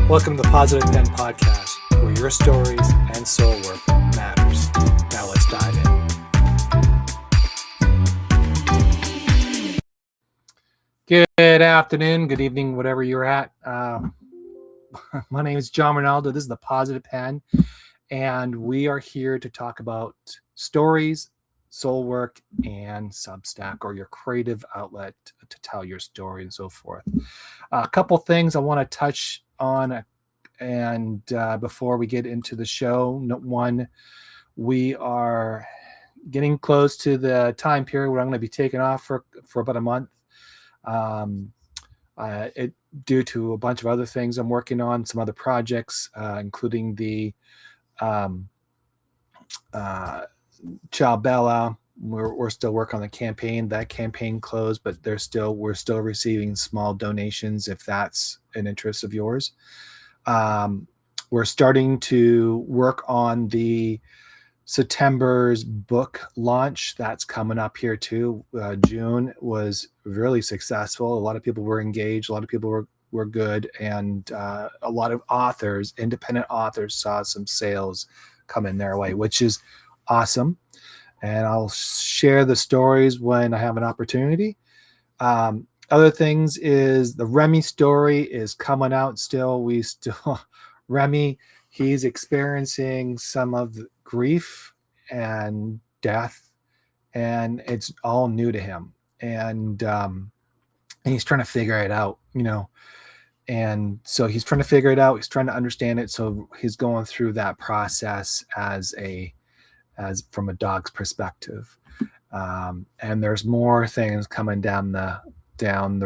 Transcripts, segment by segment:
Welcome to the Positive Pen Podcast, where your stories and soul work matters. Now let's dive in. Good afternoon, good evening, whatever you're at. My name is John Ronaldo. This is the Positive Pen, and we are here to talk about stories, soul work, and Substack, or your creative outlet to tell your story and so forth. A couple things I want to touch on, and before we get into the show. One, we are getting close to the time period where I'm going to be taking off for about a month. Due to a bunch of other things I'm working on, some other projects, including the Ciao Bella. We're still working on the campaign. That campaign closed, but we're still receiving small donations if that's an interest of yours. We're starting to work on the September's book launch. That's coming up here too. June was really successful. A lot of people were engaged. A lot of people were good. And a lot of authors, independent authors, saw some sales coming their way, which is awesome. And I'll share the stories when I have an opportunity. Other things is the Remy story is coming out still. Remy, he's experiencing some of the grief and death, and it's all new to him. And he's trying to figure it out, And so he's trying to figure it out. He's trying to understand it. So he's going through that process as from a dog's perspective. And there's more things coming down the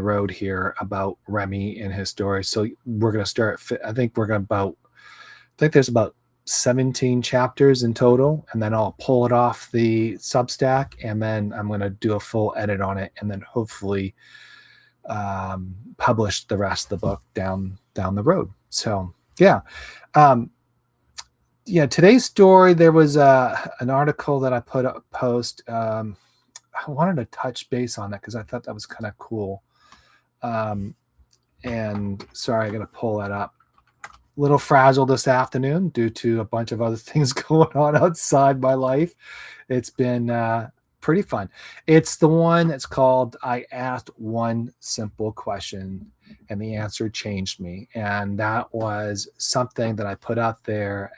road here about Remy and his story. So we're going to start, I think there's about 17 chapters in total, and then I'll pull it off the Substack, and then I'm going to do a full edit on it, and then hopefully publish the rest of the book down the road. So yeah. Today's story, there was an article that I put up post. I wanted to touch base on that because I thought that was kind of cool. And sorry, I got to pull that up. A little fragile this afternoon due to a bunch of other things going on outside my life. It's been pretty fun. It's the one that's called I Asked One Simple Question and the Answer Changed Me. And that was something that I put out there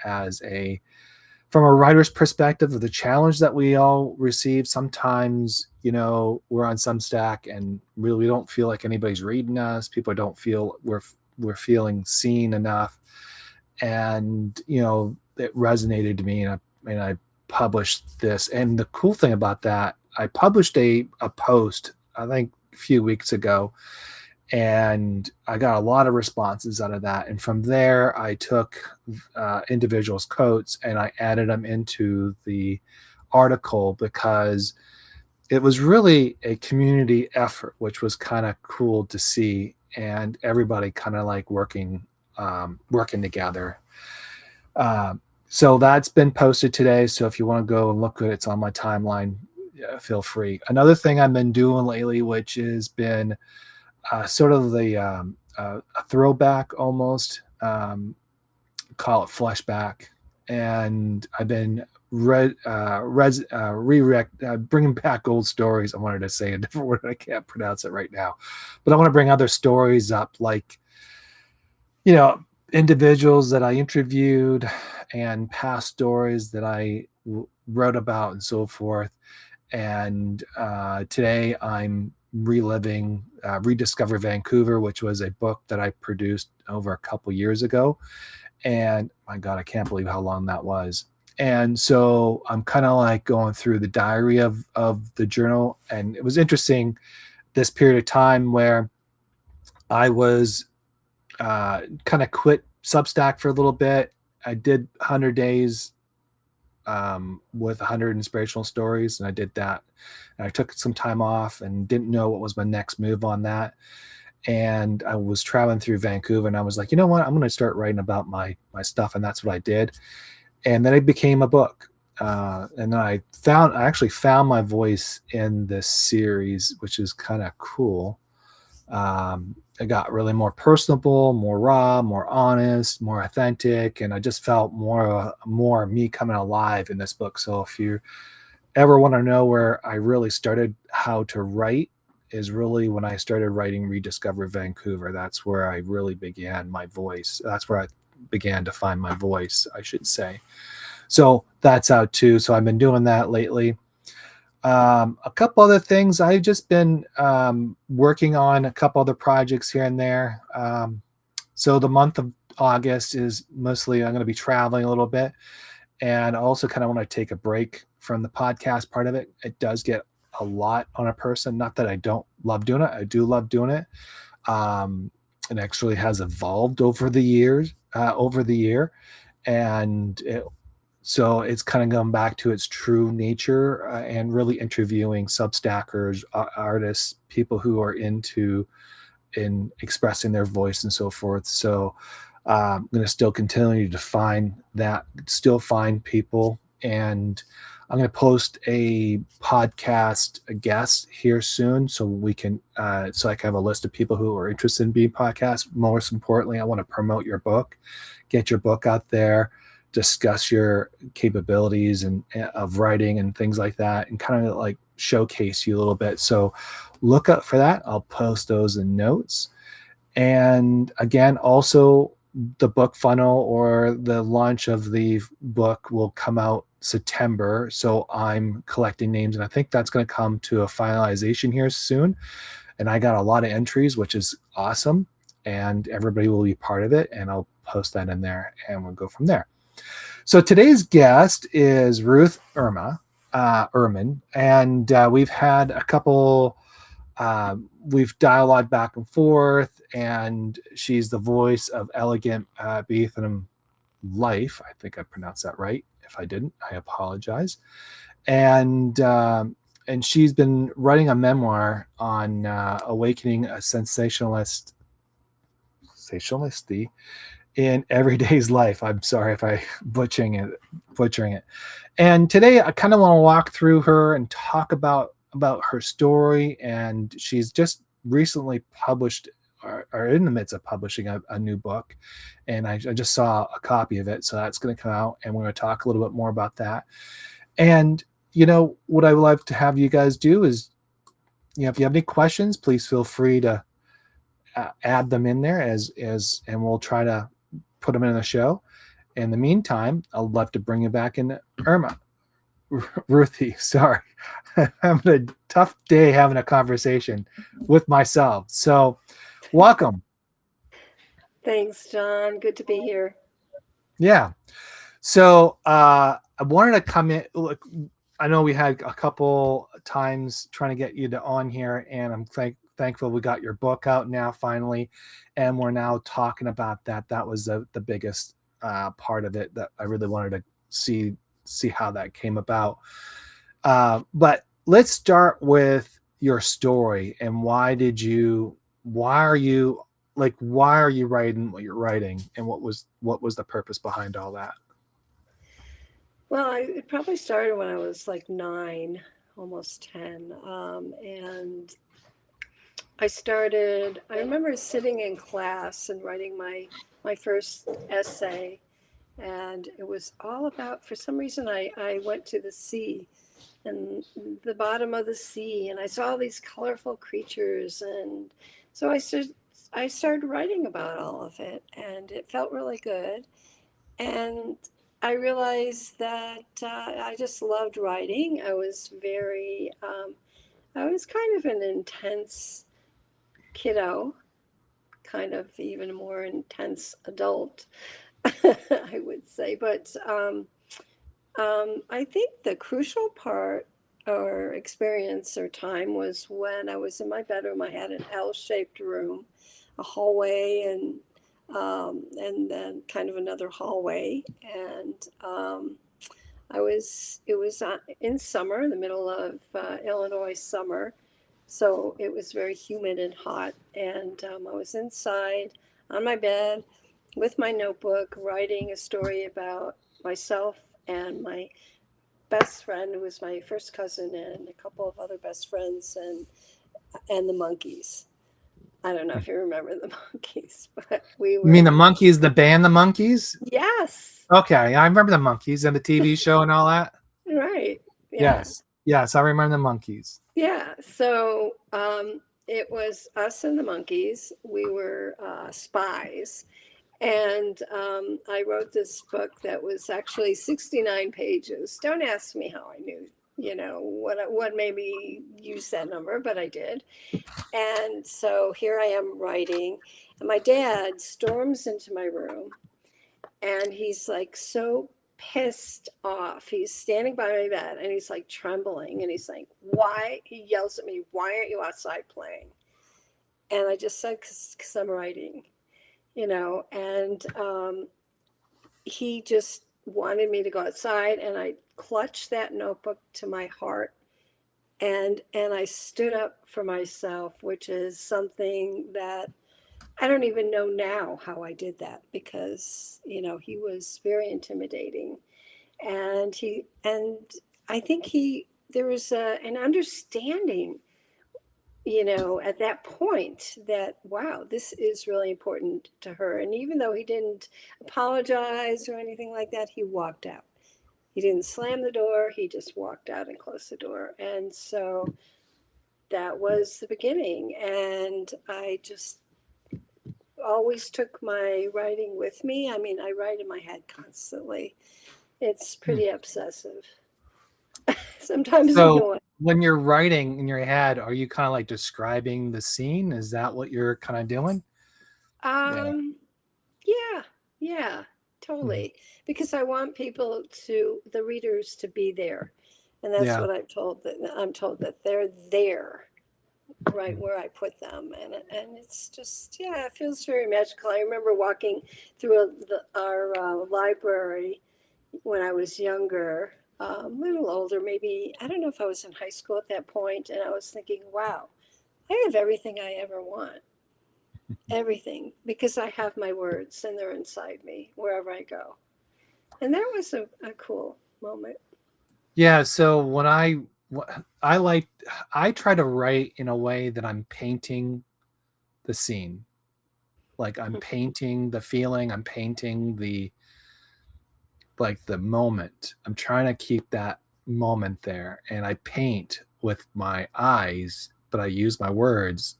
from a writer's perspective of the challenge that we all receive. Sometimes, we're on Substack and really don't feel like anybody's reading us. People don't feel we're feeling seen enough. And, it resonated to me, and I published this. And the cool thing about that, I published a post, I think a few weeks ago, and I got a lot of responses out of that. And from there, I took individuals' quotes and I added them into the article because it was really a community effort, which was kind of cool to see, and everybody kind of like working together. So that's been posted today. So if you want to go and look at it, it's on my timeline. Feel free. Another thing I've been doing lately, which has been sort of a throwback almost, call it flashback, and I've been bringing back old stories. I wanted to say a different word, I can't pronounce it right now, but I want to bring other stories up, like individuals that I interviewed and past stories that I wrote about and so forth. And today I'm reliving Rediscover Vancouver, which was a book that I produced over a couple years ago. And my God, I can't believe how long that was. And so I'm kind of like going through the diary of the journal. And it was interesting, this period of time where I was kind of quit Substack for a little bit. I did 100 days with 100 inspirational stories, and I did that. And I took some time off and didn't know what was my next move on that. And I was traveling through Vancouver, and I was like, you know what, I'm going to start writing about my stuff. And that's what I did. And then it became a book. And then I actually found my voice in this series, which is kind of cool. it got really more personable, more raw, more honest, more authentic, and I just felt more me coming alive in this book. So if you ever want to know where I really started how to write, is really when I started writing Rediscover Vancouver. That's where I really began my voice. That's where I began to find my voice, I should say. So that's out too. So I've been doing that lately. A couple other things. I've just been working on a couple other projects here and there. So the month of August is mostly I'm going to be traveling a little bit, and I also kind of want to take a break from the podcast part of it. It does get a lot on a person. Not that I don't love doing it. I do love doing it. It actually has evolved over the years, over the year, and so it's kind of gone back to its true nature, and really interviewing Substackers, artists, people who are in expressing their voice and so forth. So I'm going to still continue to still find people, and I'm going to post a podcast a guest here soon, so we can so I can have a list of people who are interested in being podcasts. Most importantly, I want to promote your book, get your book out there, discuss your capabilities and of writing and things like that, and kind of like showcase you a little bit. So look up for that. I'll post those in notes. And again, also the book funnel or the launch of the book will come out September. So I'm collecting names, and I think that's going to come to a finalization here soon. And I got a lot of entries, which is awesome. And everybody will be part of it. And I'll post that in there, and we'll go from there. So today's guest is Ruth Urman, and we've had a couple. We've dialogued back and forth, and she's the voice of Elegant Beethoven Life. I think I pronounced that right. If I didn't, I apologize. And she's been writing a memoir on awakening a sensationalisty in everyday's life. I'm sorry if I butchering it. And today I kind of want to walk through her and talk about her story. And she's just recently published, or in the midst of publishing a new book. And I just saw a copy of it. So that's going to come out, and we're going to talk a little bit more about that. And, what I would like to have you guys do is, if you have any questions, please feel free to add them in there and we'll try to put them in the show. In the meantime, I'd love to bring you back in. Ruthie, sorry. I'm having a tough day having a conversation with myself. So welcome. Thanks, John. Good to be here. Yeah. So I wanted to come in. Look, I know we had a couple times trying to get you on here, and I'm thankful we got your book out now finally, and we're now talking about that. That was the biggest part of it that I really wanted to see how that came about. But let's start with your story, and why are you writing what you're writing, and what was the purpose behind all that? Well, it probably started when I was like 9, almost 10. And I remember sitting in class and writing my first essay. And it was all about, for some reason, I went to the sea and the bottom of the sea, and I saw all these colorful creatures. And so I started writing about all of it, and it felt really good. And I realized that I just loved writing. I was kind of an intense kiddo, kind of even more intense adult, I would say. But I think the crucial part or experience or time was when I was in my bedroom. I had an L-shaped room, a hallway, and then kind of another hallway. And it was in summer, in the middle of Illinois summer. So it was very humid and hot. And I was inside on my bed with my notebook, writing a story about myself and my best friend, who was my first cousin, and a couple of other best friends, and the monkeys. I don't know if you remember the Monkees, but we You mean were, the Monkees, the band, the Monkees? yes, Okay, I remember the Monkees and the TV show and all that. right. Yeah. Yes, yes, I remember the Monkees. Yeah. So it was us and the Monkees. We were spies. And I wrote this book that was actually 69 pages. Don't ask me how I knew, what made me use that number, but I did. And so here I am writing, and my dad storms into my room, and he's like so pissed off. He's standing by my bed, and he's like trembling, and he's like, "Why?" He yells at me, "Why aren't you outside playing?" And I just said, "Because I'm writing." And he just wanted me to go outside, and I clutched that notebook to my heart, and I stood up for myself, which is something that I don't even know now how I did that, because he was very intimidating, and I think he there was an understanding, at that point, that wow, this is really important to her. And even though he didn't apologize or anything like that, he walked out. He didn't slam the door, he just walked out and closed the door. And so that was the beginning. And I just always took my writing with me. I mean, I write in my head constantly. It's pretty obsessive, sometimes So annoying. when you're writing in your head, are you kind of like describing the scene? Is that what you're kind of doing? Yeah. Um, yeah, yeah, Mhm. totally. Because I want the readers to be there. And that's Yeah. what I'm told that they're there, right Mhm. where I put them. And it's just, yeah, it feels very magical. I remember walking through our library when I was younger, a little older, maybe, I don't know if I was in high school at that point, and I was thinking, wow, I have everything I ever want. Everything, because I have my words and they're inside me wherever I go. And that was a cool moment. Yeah. So when I like, I try to write in a way that I'm painting the scene. Like I'm painting the feeling, I'm painting the moment. I'm trying to keep that moment there. And I paint with my eyes, but I use my words.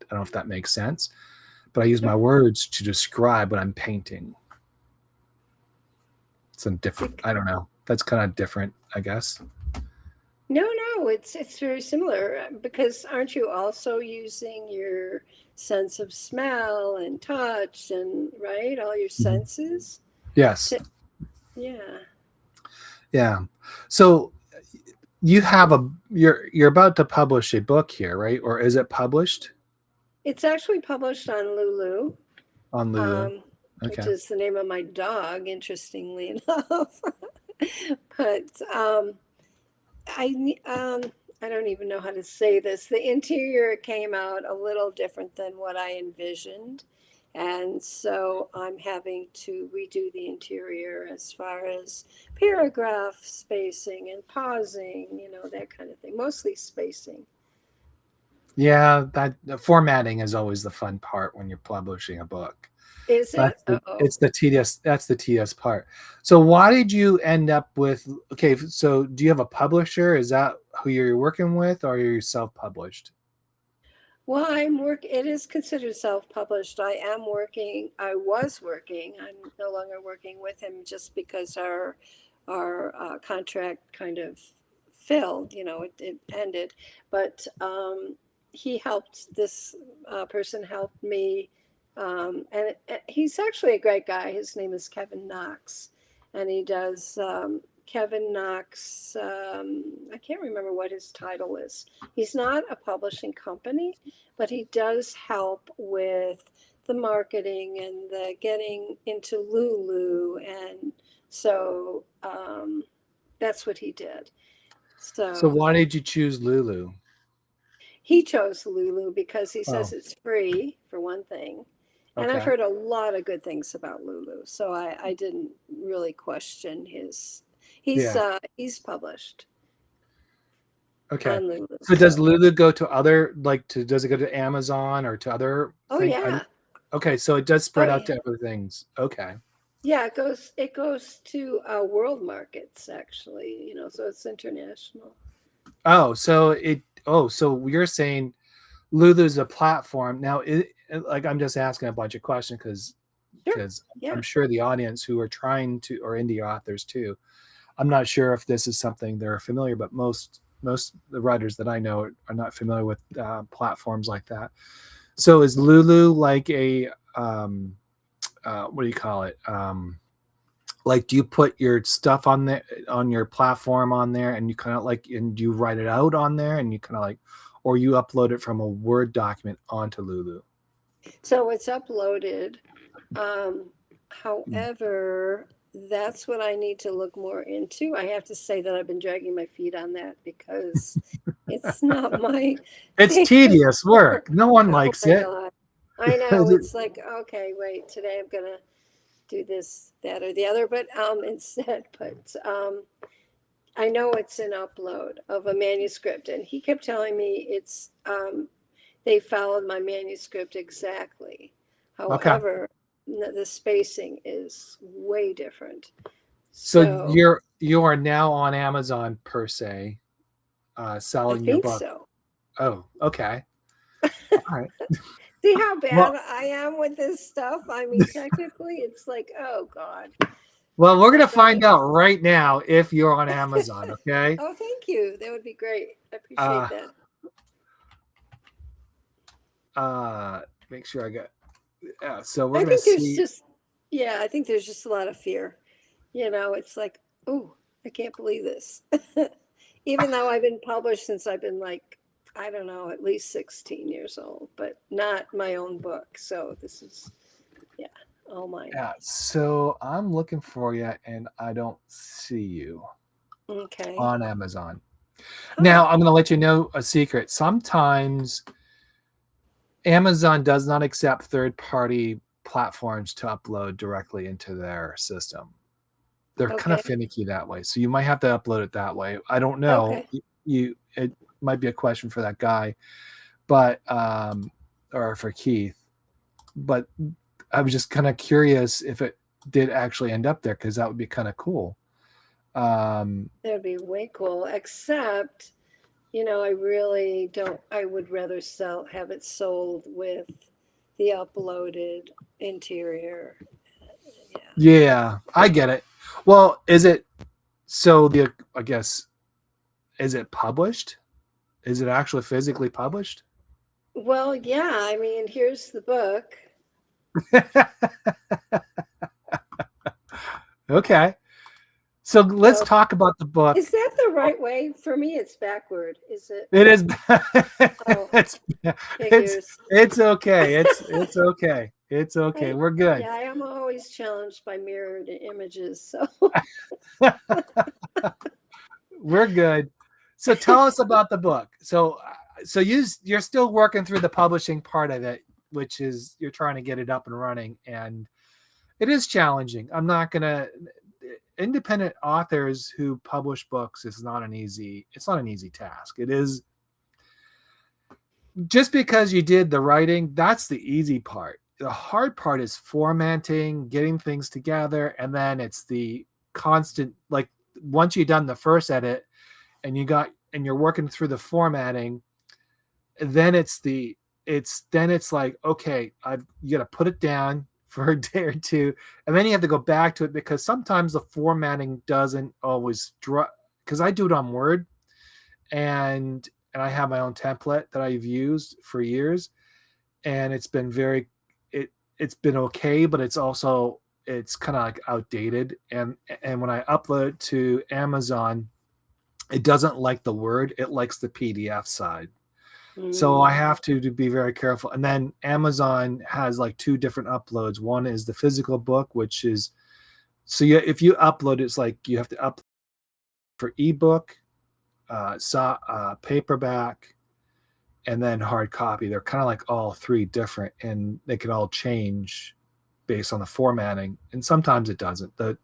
I don't know if that makes sense, but I use my words to describe what I'm painting. Some different, I don't know. That's kind of different, I guess. No, no, it's very similar, because aren't you also using your sense of smell and touch, and right, all your Mhm. senses Yes. to, yeah. Yeah. So you have you're about to publish a book here, right? Or is it published It's actually published on Lulu, on Lulu? um, which Okay. is the name of my dog, interestingly enough. But I I don't even know how to say this. The interior came out a little different than what I envisioned, and so I'm having to redo the interior as far as paragraph spacing and pausing, that kind of thing. Mostly spacing. Yeah, that the formatting is always the fun part when you're publishing a book. Is it? Oh. It's the tedious, that's the tedious part. So why did you end up with, okay, so do you have a publisher? Is that who you're working with, or are you self-published? Well, it is considered self-published. I was working, I'm no longer working with him, just because our contract kind of filled, it ended. But this person helped me, he's actually a great guy. His name is Kevin Knox, and he does, Kevin Knox, I can't remember what his title is. He's not a publishing company, but he does help with the marketing and the getting into Lulu. And so that's what he did. So So why did you choose Lulu? he chose Lulu because he says Oh, it's free, for one thing. And I've okay. heard a lot of good things about Lulu. So I didn't really question he's Yeah. he's published. Okay. on Lulu. So does Lulu go to other, does it go to Amazon or to other Oh things? yeah. Okay, so it does Oh spread out yeah. to other things. Okay. Yeah, it goes to world markets actually, so it's international. So you're saying Lulu's a platform. Now, like I'm just asking a bunch of questions Sure. because I'm Yeah. sure the audience who are trying to, or indie authors too, I'm not sure if this is something they're familiar, but most of the writers that I know are not familiar with platforms like that. So is Lulu like a what do you call it? Like, do you put your stuff on there on your platform on there, and you kind of like, and you write it out on there, and you kind of like, or you upload it from a Word document onto Lulu? So it's uploaded. Um, However, that's what I need to look more into. I have to say that I've been dragging my feet on that because it's not my It's favorite tedious work. work. No one Oh likes my it. God. I know. It's like, okay, wait, today I'm gonna do this, that, or the other, but instead, I know it's an upload of a manuscript, and he kept telling me they followed my manuscript exactly. Okay. However, the spacing is way different. So So you are now on Amazon per se, I selling your think book. so. Oh, okay. All right. See how bad Well, I am with this stuff? I mean, technically, it's like, oh God, well, we're gonna I find gotta. out right now if you're on Amazon. Okay. Oh, thank you. That would be great. I appreciate Uh, that. Make sure I got. Yeah. So we're I gonna think there's see. just, yeah, I think there's just a lot of fear. It's like, oh, I can't believe this. Even though I've been published since I've been like, I don't know, at least 16 years old, but not my own book. So this is, yeah, all mine. Yeah. So I'm looking for you, and I don't see you Okay. on Amazon. Now Oh, I'm gonna let you know a secret. Sometimes Amazon does not accept third-party platforms to upload directly into their system. They're kind of okay. finicky that way. So you might have to upload it that way. I don't know. Okay. It might be a question for that guy, but or for Keith. But I was just kind of curious if it did actually end up there, because that would be kind of cool. Um, That'd be way cool. Except, I really don't, I would rather have it sold with the uploaded interior. Yeah. yeah, I get it. Well, is it so the I guess, is it published? Is it actually physically published? Well, yeah, I mean, here's the book. Okay. So let's So talk about the book. is that the right way? For me, it's backward. Is it? It is. Oh, it's it's figures. it's okay. It's okay. It's okay. We're good. Yeah, I am always challenged by mirrored images. So, We're good. So tell us about the book. So you're still working through the publishing part of it, which is you're trying to get it up and running, and it is challenging. I'm not gonna. Independent authors who publish books is not an easy. It's not an easy task. It is, just because you did the writing, that's the easy part. The hard part is formatting, getting things together, and then it's the constant, like, once you've done the first edit and you're working through the formatting, then it's like, okay, you got to put it down for a day or two, and then you have to go back to it, because sometimes the formatting doesn't always because I do it on Word, and I have my own template that I've used for years, and it's been okay, but it's kind of like outdated, and when I upload it to Amazon, it doesn't like the Word, it likes the PDF side. So I mm, have to be very careful. And then Amazon has like two different uploads. One is the physical book, which is, if you upload, it's like you have to upload for ebook, paperback, and then hard copy. They're kind of like all three different, and they can all change based on the formatting. And sometimes it doesn't. The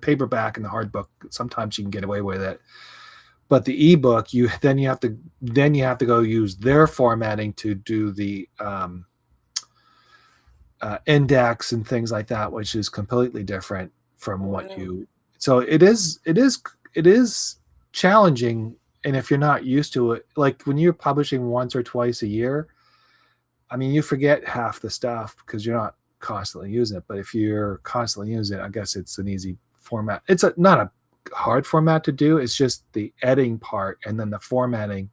paperback and the hard book, sometimes you can get away with it. But the ebook, you have to go use their formatting to do the index and things like that, which is completely different from what Wow. you. So it is challenging, and if you're not used to it, like when you're publishing once or twice a year, I mean, you forget half the stuff because you're not constantly using it. But if you're constantly using it, I guess it's an easy format. It's not a hard format to do. It's just the editing part, and then the formatting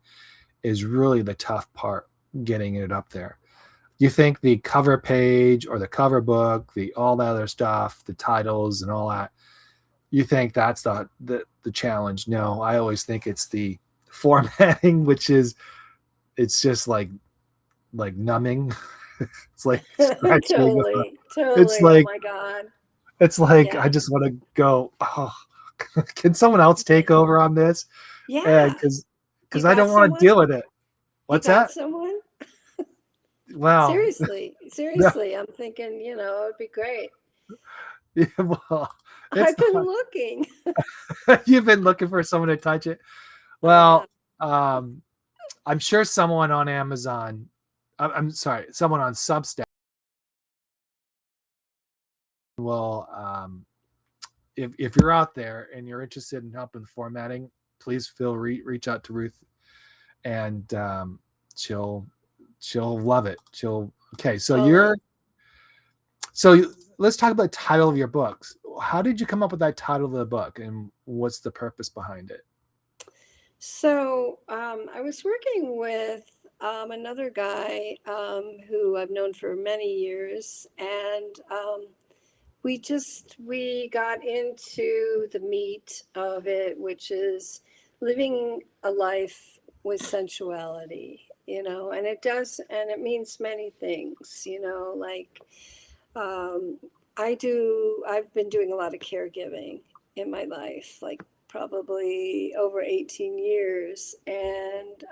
is really the tough part, getting it up there. You think the cover page or the cover book, the all that other stuff, the titles and all that, you think that's the challenge? No, I always think it's the formatting, which is it's just like numbing. It's like scratching. Totally, It's totally. Oh like my God. it's like I Yeah. just want to go. Oh, can someone else take over on this? Yeah. You Because I got don't want to someone? deal with it. You What's got that? someone? Well, Seriously, no, seriously. I'm thinking, it would be great. yeah, well, it's I've been not. looking. You've been looking for someone to touch it. I have. Well, um, I'm sure someone on Amazon. I'm sorry, someone on Substack will. If you're out there and you're interested in helping formatting, please reach out to Ruth, and she'll she'll love it. She'll okay. Totally. Let's talk about the title of your books. How did you come up with that title of the book, and what's the purpose behind it? So I was working with another guy who I've known for many years, and we got into the meat of it, which is living a life with sensuality, and it means many things, like um, I've been doing a lot of caregiving in my life, like probably over 18 years, and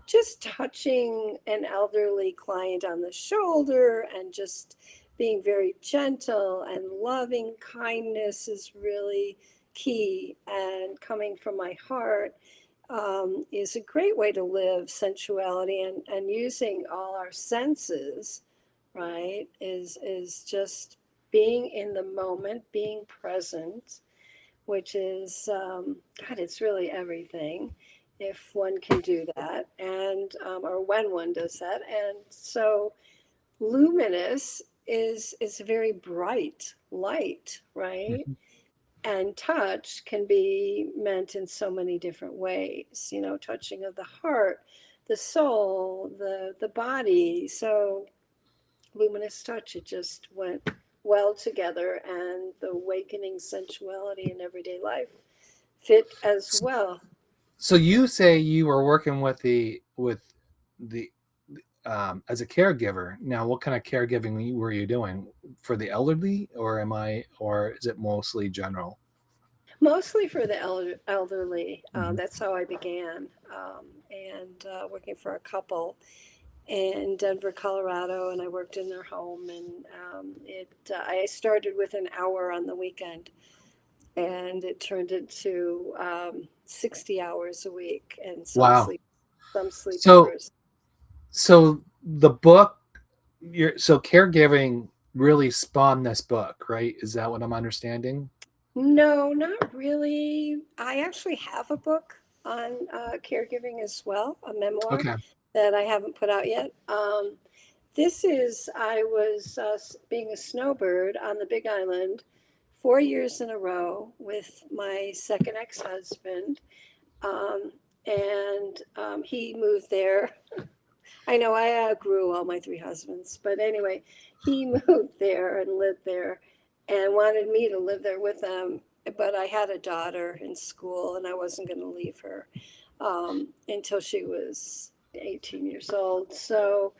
just touching an elderly client on the shoulder and just being very gentle and loving kindness is really key, and coming from my heart is a great way to live sensuality, and using all our senses, right, is just being in the moment, being present, which is God, it's really everything if one can do that, and or when one does that. And so luminous is a very bright light, right? Mhm. And touch can be meant in so many different ways, touching of the heart, the soul, the body. So luminous touch, it just went well together, and the awakening sensuality in everyday life fit as well. So you say you were working the as a caregiver. Now, what kind of caregiving were you doing for the elderly, or is it mostly general? Mostly for the elderly. Mhm. That's how I began, and working for a couple in Denver, Colorado, and I worked in their home. And I started with an hour on the weekend, and it turned into 60 hours a week, and Wow. some So sleepovers. so the book, so caregiving really spawned this book, right? Is that what I'm understanding? No, not really. I actually have a book on caregiving as well, a memoir Okay. that I haven't put out yet. I was being a snowbird on the Big Island 4 years in a row with my second ex husband. Um, and he moved there. I know I outgrew all my three husbands, but anyway, he moved there and lived there and wanted me to live there with him. But I had a daughter in school, and I wasn't going to leave her until she was 18 years old. So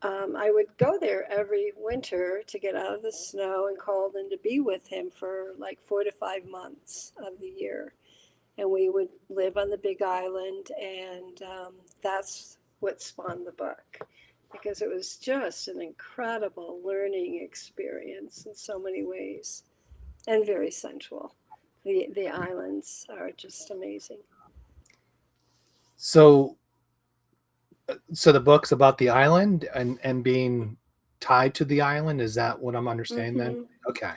I would go there every winter to get out of the snow and cold and to be with him for like 4 to 5 months of the year. And we would live on the Big Island, and that's what spawned the book, because it was just an incredible learning experience in so many ways, and very sensual. The islands are just amazing. So so the book's about the island and being tied to the island. Is that what I'm understanding then? Hmm. Okay.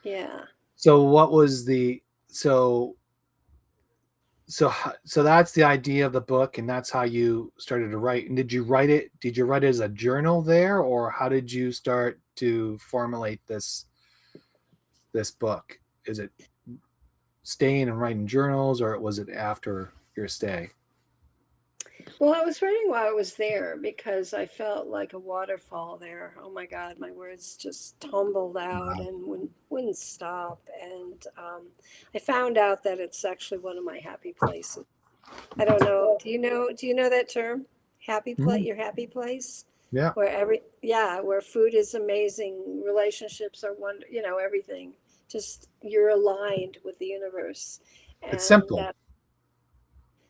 Yeah. So what was the so so that's the idea of the book, and that's how you started to write. And did you write it? Did you write it as a journal there, or how did you start to formulate this book? Is it staying and writing journals, or was it after your stay? Well, I was writing while I was there because I felt like a waterfall there. Oh my God, my words just tumbled out Wow. and wouldn't stop. And I found out that it's actually one of my happy places. I don't know. Do you know that term? Happy place, Mhm. your happy place, Yeah, where yeah, where food is amazing, relationships are everything. Just you're aligned with the universe, it's and simple. that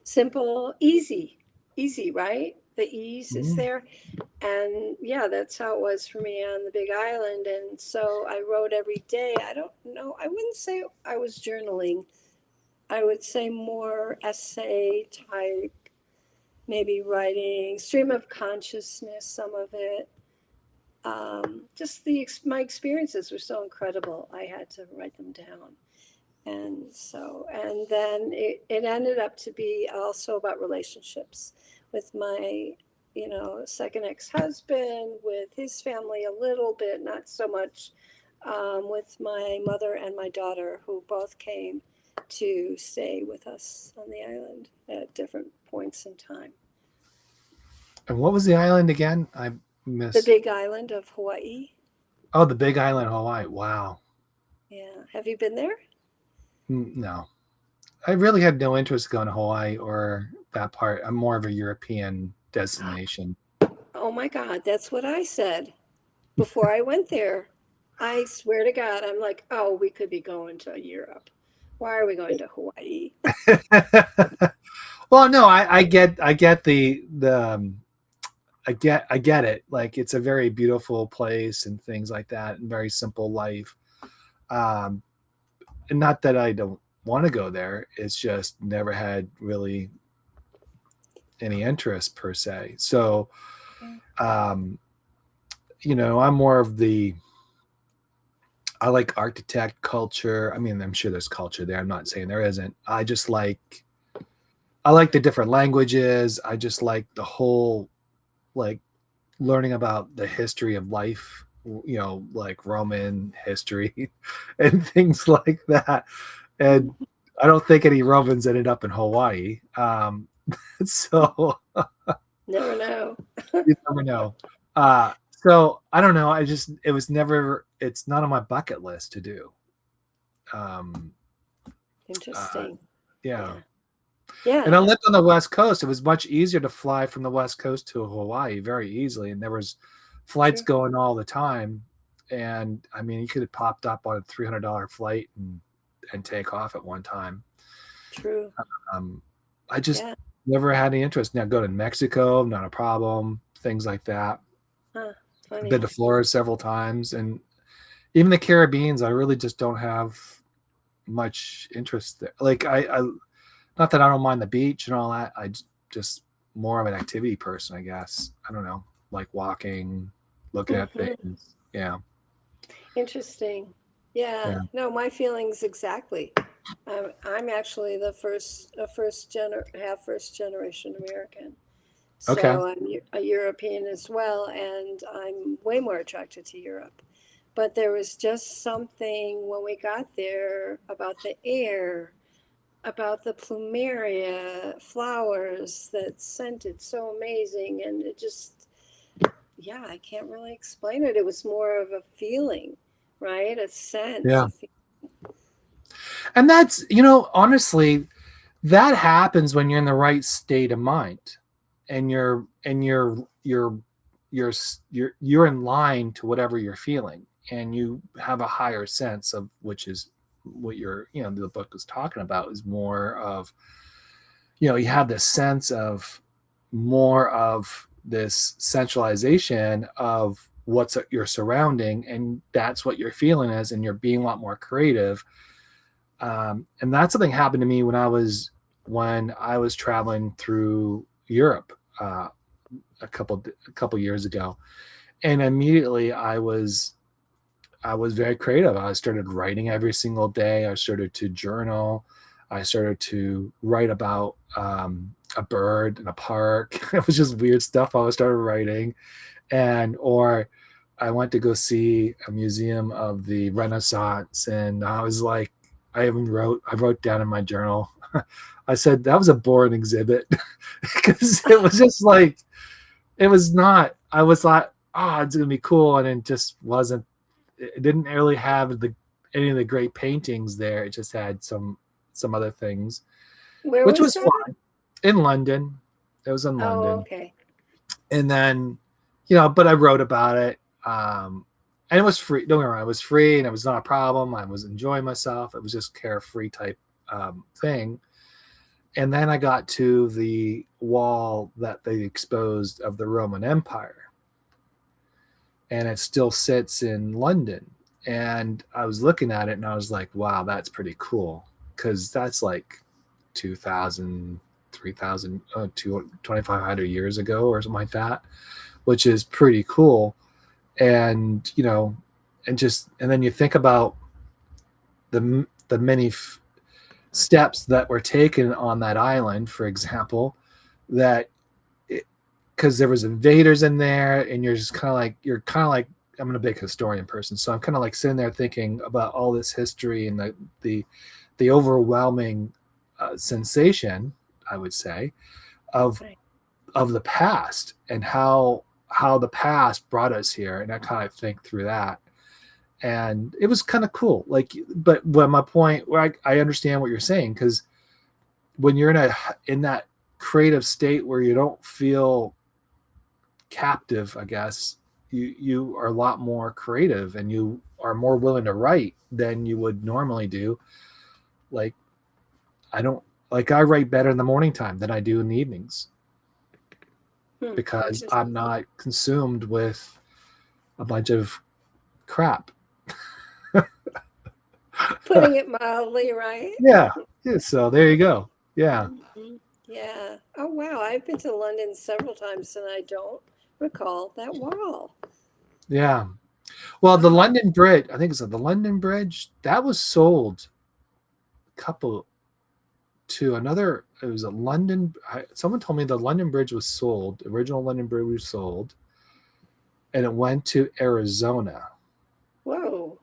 simple, easy, right? The ease is Mhm. there. And yeah, that's how it was for me on the big island. And so I wrote every day. I don't know, I wouldn't say I was journaling. I would say more essay type, maybe writing, stream of consciousness, some of it. Just my experiences were so incredible. I had to write them down. And then it ended up to be also about relationships with my, second ex-husband, with his family a little bit, not so much, with my mother and my daughter, who both came to stay with us on the island at different points in time. And what was the island again? I The miss. big island of Hawaii. Oh, the Big Island, Hawaii. Wow. Yeah. Have you been there? No, I really had no interest going to Hawaii or that part. I'm more of a European destination. Oh my God, that's what I said before I went there. I swear to God, I'm like, oh, we could be going to Europe. Why are we going to Hawaii? Well, no, I get I get it. Like it's a very beautiful place and things like that, and very simple life. Um, and not that I don't want to go there. It's just never had really any interest per se. So, um, I'm more of the I like architect culture. I mean, I'm sure there's culture there. I'm not saying there isn't. I like the different languages. I just like the whole like learning about the history of life, like Roman history and things like that. And I don't think any Romans ended up in Hawaii. So Never know. you never know. So I don't know. It's not on my bucket list to do. Um, uh, Interesting. yeah. Yeah. And I Yeah. lived on the West Coast. It was much easier to fly from the West Coast to Hawaii very easily. And there was flights True. going all the time. And I mean, you could have popped up on a $300 flight and take off at one time. True. Um, I just Yeah. never had any interest. Now go to Mexico, not a problem. Things like that. Huh. I've been Funny. to Florida several times, and even the Caribbeans, I really just don't have much interest there. Like I not that I don't mind the beach and all that. Just more of an activity person, I guess. I don't know, like walking, looking at Hmm. things. Yeah, Interesting. Yeah. yeah. No, my feelings exactly. I'm actually half first generation American. Okay. So I'm a European as well, and I'm way more attracted to Europe. But there was just something when we got there about the air, about the plumeria flowers that scented so amazing. And it just, yeah, I can't really explain it. It was more of a feeling, right? A sense, Yeah. a feeling. And that's, honestly, that happens when you're in the right state of mind and you're in line to whatever you're feeling, and you have a higher sense of, which is what the book is talking about, is more of, you have this sense of more of this centralization of what's your surrounding, and that's what your feeling is, and you're being a lot more creative. And that's something happened to me when I was when I was traveling through Europe a couple years ago, and immediately I was very creative. I started writing every single day. I started to journal. I started to write about a bird in a park. It was just weird stuff I started writing, or I went to go see a museum of the Renaissance, and I was like, I wrote down in my journal. I said that was a boring exhibit because it was just like it was not. I was like, oh, it's gonna be cool, and it just wasn't. It didn't really have any of the great paintings there. It just had some other things, Where which was was that? fun. In London, it was in Oh, London, okay. and then but I wrote about it, and it was free. Don't get me wrong, it was free, and it was not a problem. I was enjoying myself. It was just carefree type thing. And then I got to the wall that they exposed of the Roman Empire, and it still sits in London. And I was looking at it, and I was like, wow, that's pretty cool, because that's like 2,000, 3,000, 2,500 years ago or something like that, which is pretty cool. And and then you think about the many steps that were taken on that island, for example, that because there was invaders in there, and you're kind of like I'm a big historian person, so I'm kind of like sitting there thinking about all this history and the overwhelming sensation, I would say, of Right. of the past, and how the past brought us here, and I kind of think through that, and it was kind of cool. Like, but when my point, where I understand what you're saying, because when you're in that creative state where you don't feel captive, I guess you are a lot more creative, and you are more willing to write than you would normally do. Like, I don't I write better in the morning time than I do in the evenings, because I'm Interesting. not consumed with a bunch of crap. Putting it mildly, right? Yeah. Yeah. So there you go. Yeah. Mhm. Yeah. Oh, wow. I've been to London several times and I don't recall that wall. Yeah. Well, the Wow. London Bridge, I think it's the London Bridge, that was sold a couple to another. It was a London. Someone told me the London Bridge was sold. The original London Bridge was sold, and it went to Arizona. Whoa.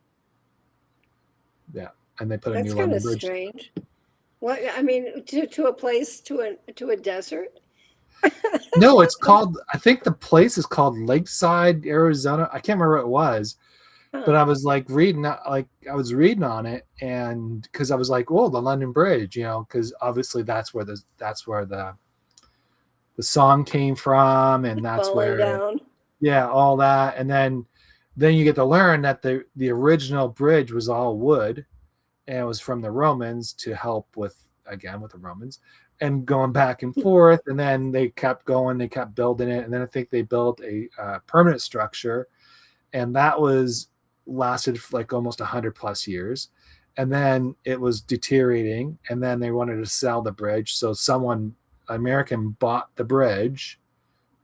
Yeah, and they put a That's new kind London of Bridge. strange. What, I mean, to a place, to a desert? No, it's called. I think the place is called Lakeside, Arizona. I can't remember what it was, but Huh. I was like I was reading on it, and because I was like, "Whoa, the London Bridge," because obviously that's where the song came from, and that's Falling where, down. yeah, all that. And then you get to learn that the original bridge was all wood, and it was from the Romans to help with the Romans, and going back and forth. And then they kept going, they kept building it, and then I think they built a permanent structure, and that was lasted for like almost 100 plus years. And then it was deteriorating, and then they wanted to sell the bridge, so someone American bought the bridge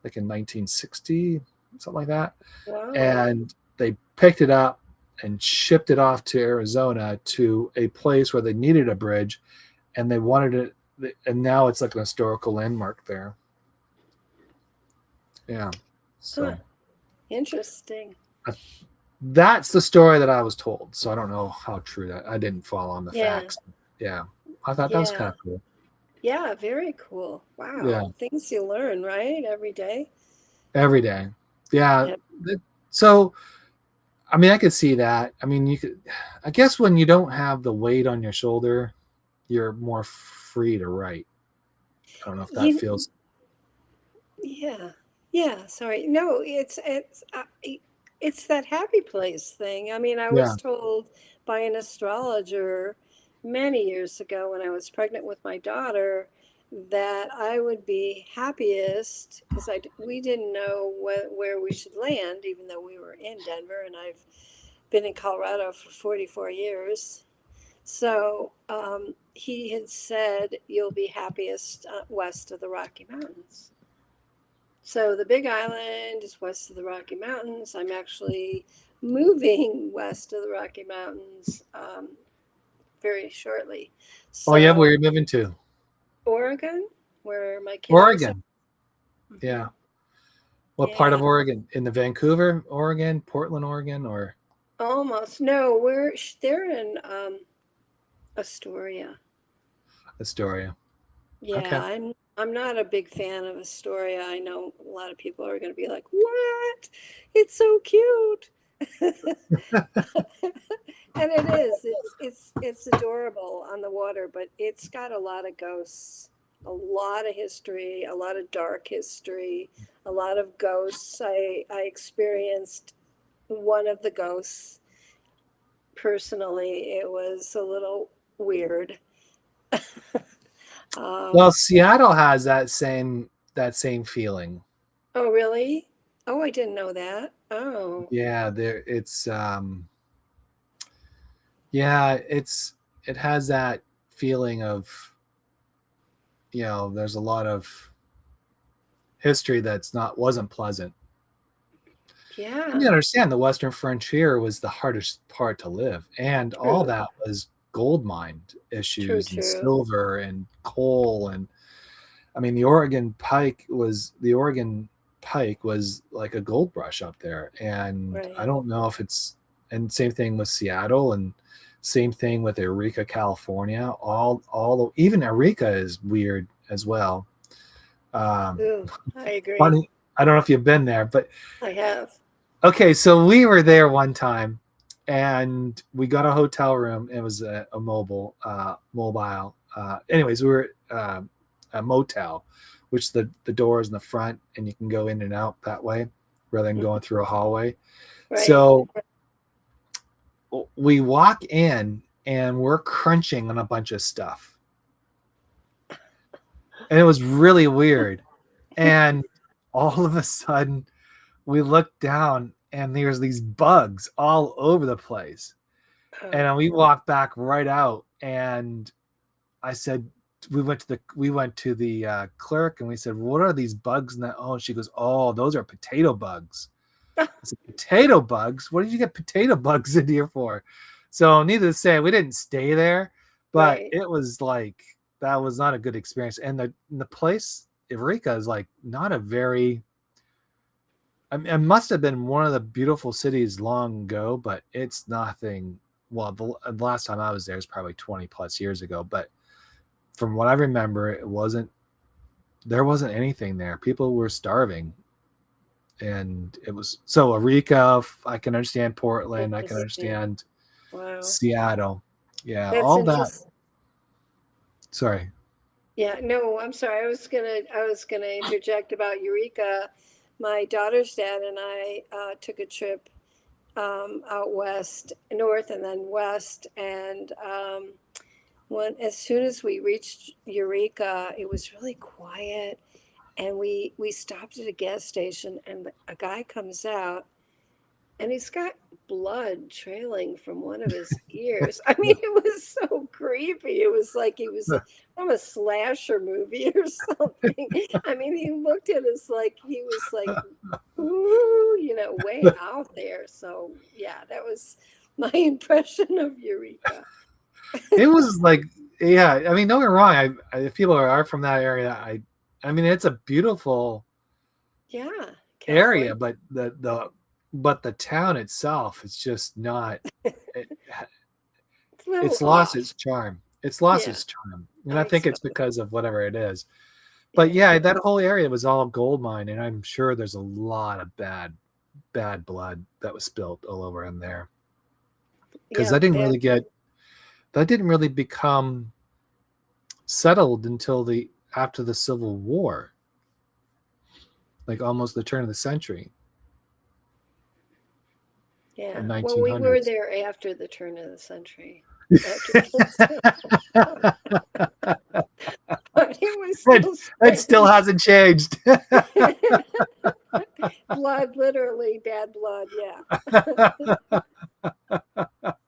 like in 1960, something like that, Wow. and they picked it up and shipped it off to Arizona, to a place where they needed a bridge, and they wanted it, and now it's like an historical landmark there. Yeah, Huh. so Interesting. that's the story that I was told. So I don't know how true that. I didn't follow on the Yeah. facts. Yeah, I thought that was kind Yeah. of cool. Yeah. Very cool. Yeah, Wow. Things you learn, right? Every day. every day. Yeah. Yeah. So I mean, I could see that. I mean, you could. I guess when you don't have the weight on your shoulder, you're more free to write. I don't know if that You, feels. yeah. Yeah. Sorry. No, it's that happy place thing. I mean, I Yeah. was told by an astrologer many years ago when I was pregnant with my daughter that I would be happiest because we didn't know where we should land, even though we were in Denver, and I've been in Colorado for 44 years. So he had said, "You'll be happiest west of the Rocky Mountains." So the Big Island is west of the Rocky Mountains. I'm actually moving west of the Rocky Mountains very shortly. Oh yeah, where So are you moving to? Oregon, where my kiddos are. Oregon. Mhm. Yeah. What part of Yeah, Oregon? In the Vancouver, Oregon, Portland, Oregon, or almost. No, they're in Astoria. Astoria? Yeah, Okay. I'm not a big fan of Astoria. I know a lot of people are going to be like, "What? It's so cute." And it is. It's adorable on the water, but it's got a lot of ghosts, a lot of history, a lot of dark history, a lot of ghosts. I experienced one of the ghosts personally. It was a little weird. Well, Um, Seattle has that same feeling. oh, really? Oh, I didn't know that. Oh, Yeah, there it's yeah, it has that feeling of, there's a lot of history that's not wasn't pleasant. You yeah. understand the Western frontier was the hardest part to live, and all True, that was gold mine true, issues and true. silver and coal. And I mean, the Oregon Pike was like a gold rush up there. And I Right. don't know if it's, and same thing with Seattle, and same thing with Eureka, California. Even Eureka is weird as well. Um, Ooh, I agree. Funny, I don't know if you've been there, but I have. okay, so we were there one time, and we got a hotel room. It was a mobile. Anyways, we were a motel, which the door is in the front, and you can go in and out that way rather than going Mhm. through a hallway. Right. So we walk in, and we're crunching on a bunch of stuff, and it was really weird. And all of a sudden, we look down, and there's these bugs all over the place. And Oh, then we walked back right out, and I said, we went to the clerk, and we said, "What are these bugs?" And that, oh, she goes, "Oh, those are potato bugs." I said, "Potato bugs? What did you get potato bugs in here for?" So, needless to say, we didn't stay there, but right. it was like that was not a good experience. And the place, Eureka, is like not a very. I mean, it must have been one of the beautiful cities long ago, but it's nothing. Well, the last time I was there is probably 20 plus years ago, but from what I remember, there wasn't anything there. People were starving. And it was so Eureka. I can understand Portland. I can Interesting. understand Wow. Seattle. Yeah, That's all that. interesting. Sorry. Yeah, no, I'm sorry. I was gonna interject about Eureka. My daughter's dad and I took a trip out west, north, and then west. And as soon as we reached Eureka, it was really quiet. And we stopped at a gas station, and a guy comes out, and he's got blood trailing from one of his ears. I mean, it was so creepy. It was like he was from a slasher movie or something. I mean, he looked at us like he was like, ooh, way out there. So yeah, that was my impression of Eureka. It was like, yeah. I mean, don't get me wrong. If people are from that area, I mean, it's a beautiful Yeah, area, California. but the town itself is just not. It, It's a little it's lost its off. charm. It's lost Yeah, its charm, and I I think it's suppose. because of whatever it is. But Yeah, yeah, that whole area was all gold mine, and I'm sure there's a lot of bad blood that was spilled all over in there because yeah, that. that didn't really become settled until the after the Civil War, like almost the turn of the century Yeah. in Well, we were 1900s. there after the turn of the century. After but it was it, still it still strange. hasn't changed. Blood, literally bad blood, yeah.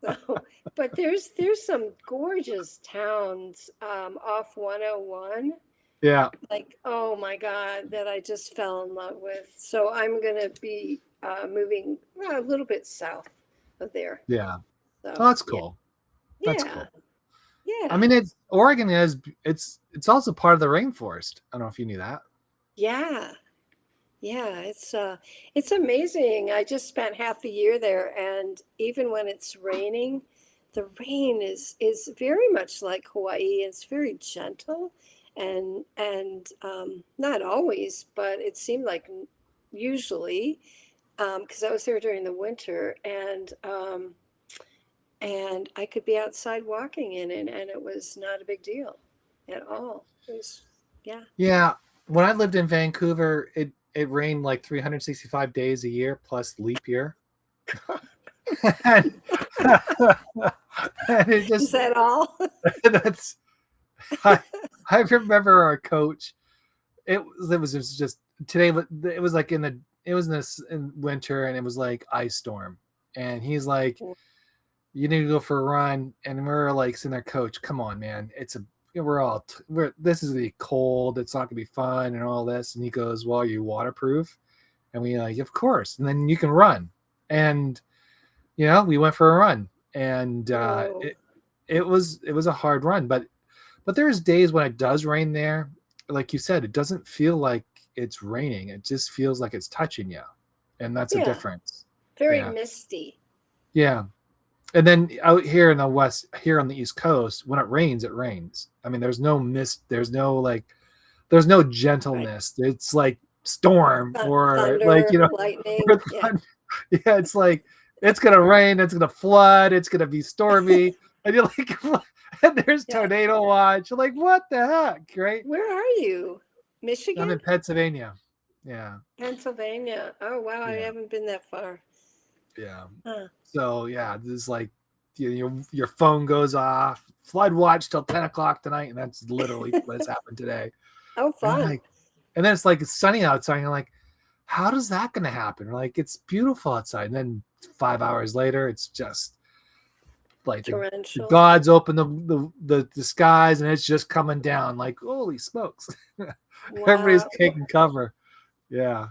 So, but there's some gorgeous towns off 101. Yeah. Like, oh my God, that I just fell in love with. So I'm gonna be moving a little bit south of there. Yeah. Oh, So that's yeah, cool. That's yeah, cool. I yeah, mean, Oregon is it's also part of the rainforest. I don't know if you knew that. yeah, yeah. It's amazing. I just spent half the year there, and even when it's raining, the rain is very much like Hawaii. It's very gentle, and not always, but it seemed like usually, because I was there during the winter, and I could be outside walking in it, and it was not a big deal at all. It was, yeah. Yeah. When I lived in Vancouver, it rained like 365 days a year plus leap year. and, and it Is just that all? that's I, I remember our coach. It was just today. It was like it was in this in winter, and it was like ice storm. And he's like, "You need to go for a run." And we're like sitting there, Coach, come on, man. We're this is the cold. It's not gonna be fun and all this. And he goes, "Well, are you waterproof?" And we like, of course. And then you can run. And we went for a run, and Whoa. it was a hard run, but there's days when it does rain there. Like you said, it doesn't feel like it's raining. It just feels like it's touching you. And that's a Yeah, difference. very Yeah. misty. Yeah. And then out here in the West, here on the East Coast, when it rains, it rains. I mean, there's no mist. There's no Right. gentleness. It's like storm or like, Thunder, lightning. or Yeah, yeah, it's like, it's going to rain. It's going to flood. It's going to be stormy. And you're like, and there's yeah. tornado watch. You're like, what the heck? Right. Where are you? I'm Michigan? in Pennsylvania. Yeah. Pennsylvania. Oh, wow. I Yeah. haven't been that far. Yeah. Huh. So yeah, this is like your phone goes off, flood watch till 10 o'clock tonight, and that's literally what's happened today. Oh, And I'm fun. like, and then it's like it's sunny outside. And you're like, how does that gonna happen? Like it's beautiful outside, and then 5 hours later, it's just like the Torrential. gods open the skies, and it's just coming down. Like holy smokes, everybody's Wow. taking cover. Yeah,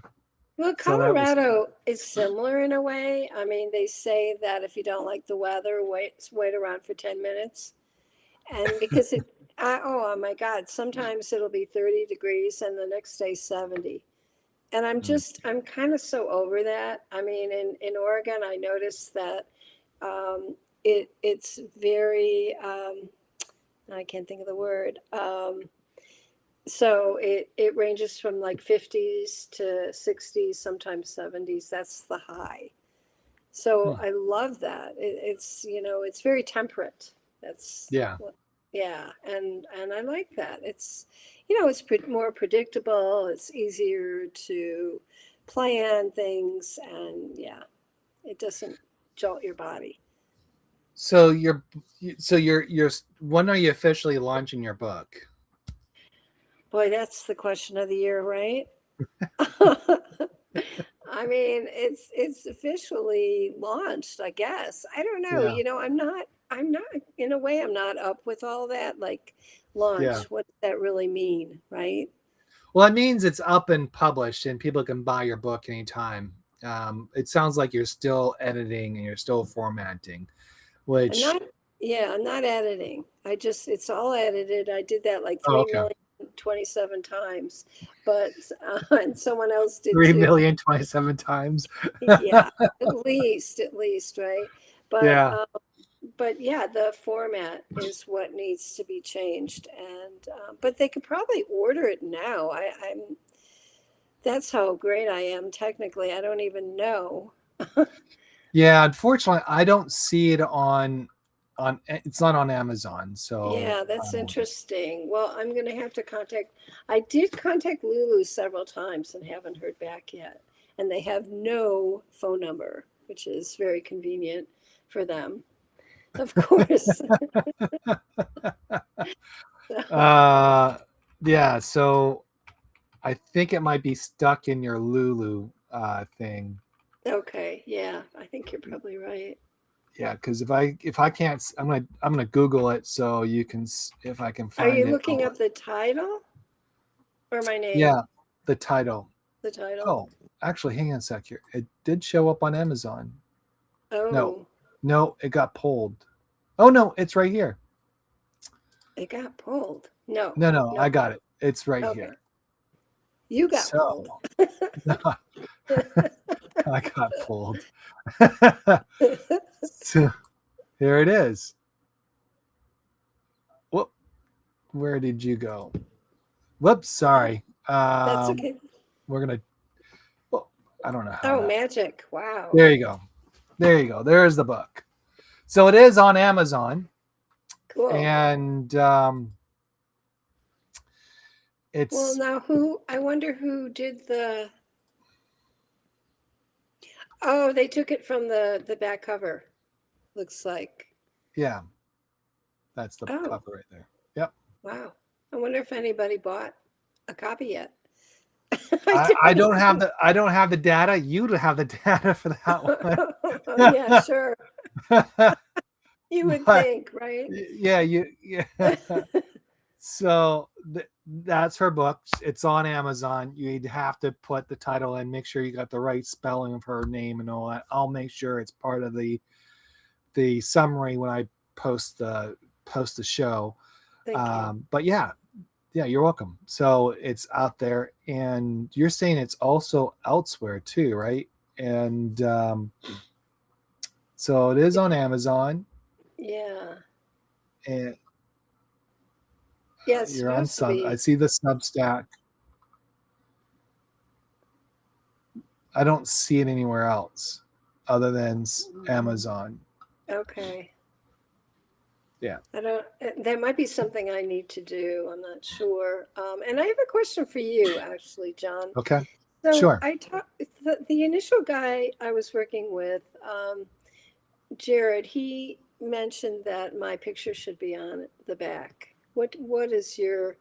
Well, so that was Colorado is similar in a way. I mean, they say that if you don't like the weather, wait around for 10 minutes. And because oh my God, sometimes it'll be 30 degrees and the next day 70. And mm, I'm kind of so over that. I mean, in Oregon, I noticed that it's very, I can't think of the word. So it ranges from like 50s to 60s, sometimes 70s. That's the high. So mm, I love that. It's very temperate. That's yeah. what, yeah, and I like that. It's more predictable. It's easier to plan things, and yeah, it doesn't jolt your body. So you're when are you officially launching your book? Boy, that's the question of the year, right? I mean, it's officially launched, I guess. I don't know. Yeah. I'm not in a way I'm not up with all that like Yeah. launch. What does that really mean, right? Well, it means it's up and published and people can buy your book anytime. It sounds like you're still editing and you're still formatting, I'm which, not Yeah, I'm not editing. It's all edited. I did that like oh, 3 okay. million 27 times, but and someone else did 3 too. million 27 times. Yeah, at least, right? But Yeah. but yeah, the format is what needs to be changed, and but they could probably order it now. I'm That's how great I am technically. I don't even know. Yeah. Unfortunately, I don't see it on it's not on Amazon. So, Yeah, that's interesting. Well, I'm going to have to contact. I did contact Lulu several times and haven't heard back yet. And they have no phone number, which is very convenient for them, of course. So, uh, yeah. So I think it might be stuck in your Lulu thing. okay, yeah, I think you're probably right. Yeah, because if I can't, I'm gonna Google it so you can, if I can Are find you it. looking up the title or my name? Yeah, the title. The title. Oh, actually, hang on a sec here. It did show up on Amazon. No, Oh, no, it got pulled. Oh no, it's right here. it got pulled. No, No, no. I got it. It's right Okay, here. you got pulled. So I got pulled. So here it is. Whoop, where did you go? Whoops, sorry. That's okay. We're gonna. Well, I don't know how Oh, to. magic. Wow. There you go. There you go. There's the book. So it is on Amazon, Cool. and Well, it's now I wonder who did the, oh, they took it from the back cover. Looks like. yeah, that's the Oh, cover right there. Yep. wow. I wonder if anybody bought a copy yet. I don't have the data. You have the data for that Yeah, one. sure. You would But think, right? yeah, So that's her book. It's on Amazon. You'd have to put the title in, make sure you got the right spelling of her name and all that. I'll make sure it's part of the summary when I post the show. Thank you. But yeah, you're welcome. So it's out there, and you're saying it's also elsewhere too, right? And so it is on Amazon, Yeah. and Yeah, it's you're on supposed to Sub. I be. see the Substack. I don't see it anywhere else other than Amazon. Okay. Yeah. I don't, that might be something I need to do. I'm not sure. And I have a question for you, actually, John. Okay. So Sure. I talked, the initial guy I was working with, Jared, he mentioned that my picture should be on the back. What is your,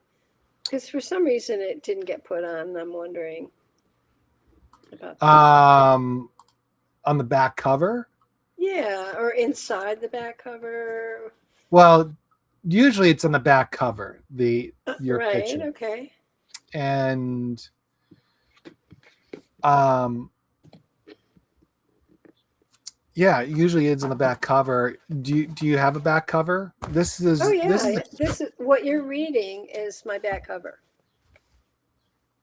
because for some reason it didn't get put on, and I'm wondering about that. On the back cover. Yeah, or inside the back cover. Well, usually it's on the back cover, your Right, picture, okay. and yeah, usually it's on the back cover. Do you have a back cover? Oh yeah, this is what you're reading is my back cover.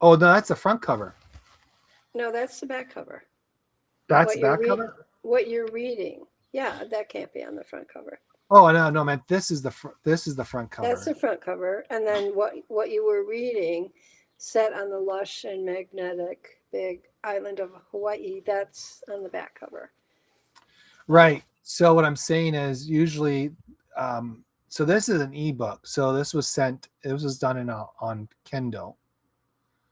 Oh no, that's the front cover. No, that's the back cover. That's the back cover. What you're reading, yeah, that can't be on the front cover. Oh no, man, this is the front cover. That's the front cover, and then what you were reading, set on the lush and magnetic big island of Hawaii, that's on the back cover. Right. So what I'm saying is usually, so this is an ebook. So this was sent. It was done on Kindle.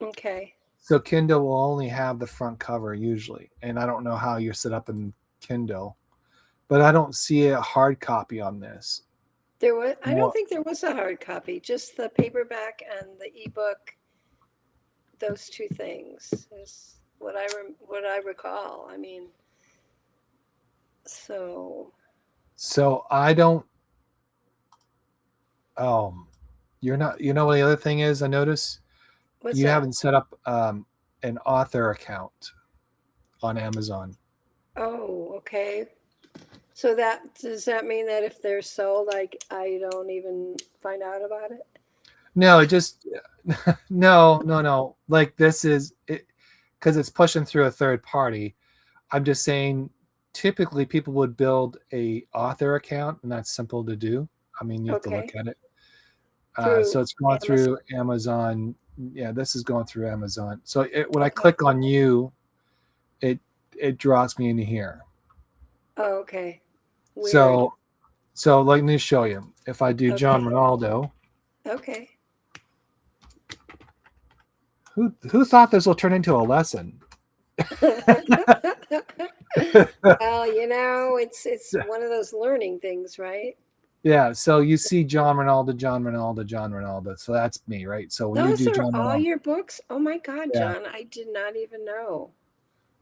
Okay. So Kindle will only have the front cover usually, and I don't know how you're set up in Kindle, but I don't see a hard copy on this. I don't think there was a hard copy, just the paperback and the ebook. Those two things is what I recall. I mean, so I don't. Oh, you're not. You know what the other thing is? I notice you haven't set up an author account on Amazon. Oh, okay. So does that mean that if they're sold, I don't even find out about it? No, it just no. Like this is it because it's pushing through a third party. I'm just saying typically people would build a author account, and that's simple to do. I mean, you have to look at it. So it's going through Amazon. Yeah, this is going through Amazon. So when I click on you, it draws me into here. Oh, okay. Weird. So let me show you. If I do John Ronaldo. Okay. Who thought this will turn into a lesson? Well, it's one of those learning things, right? Yeah. So you see John Ronaldo. So that's me, right? So when those you do are John all Ronaldo, your books. Oh my God, yeah. John! I did not even know.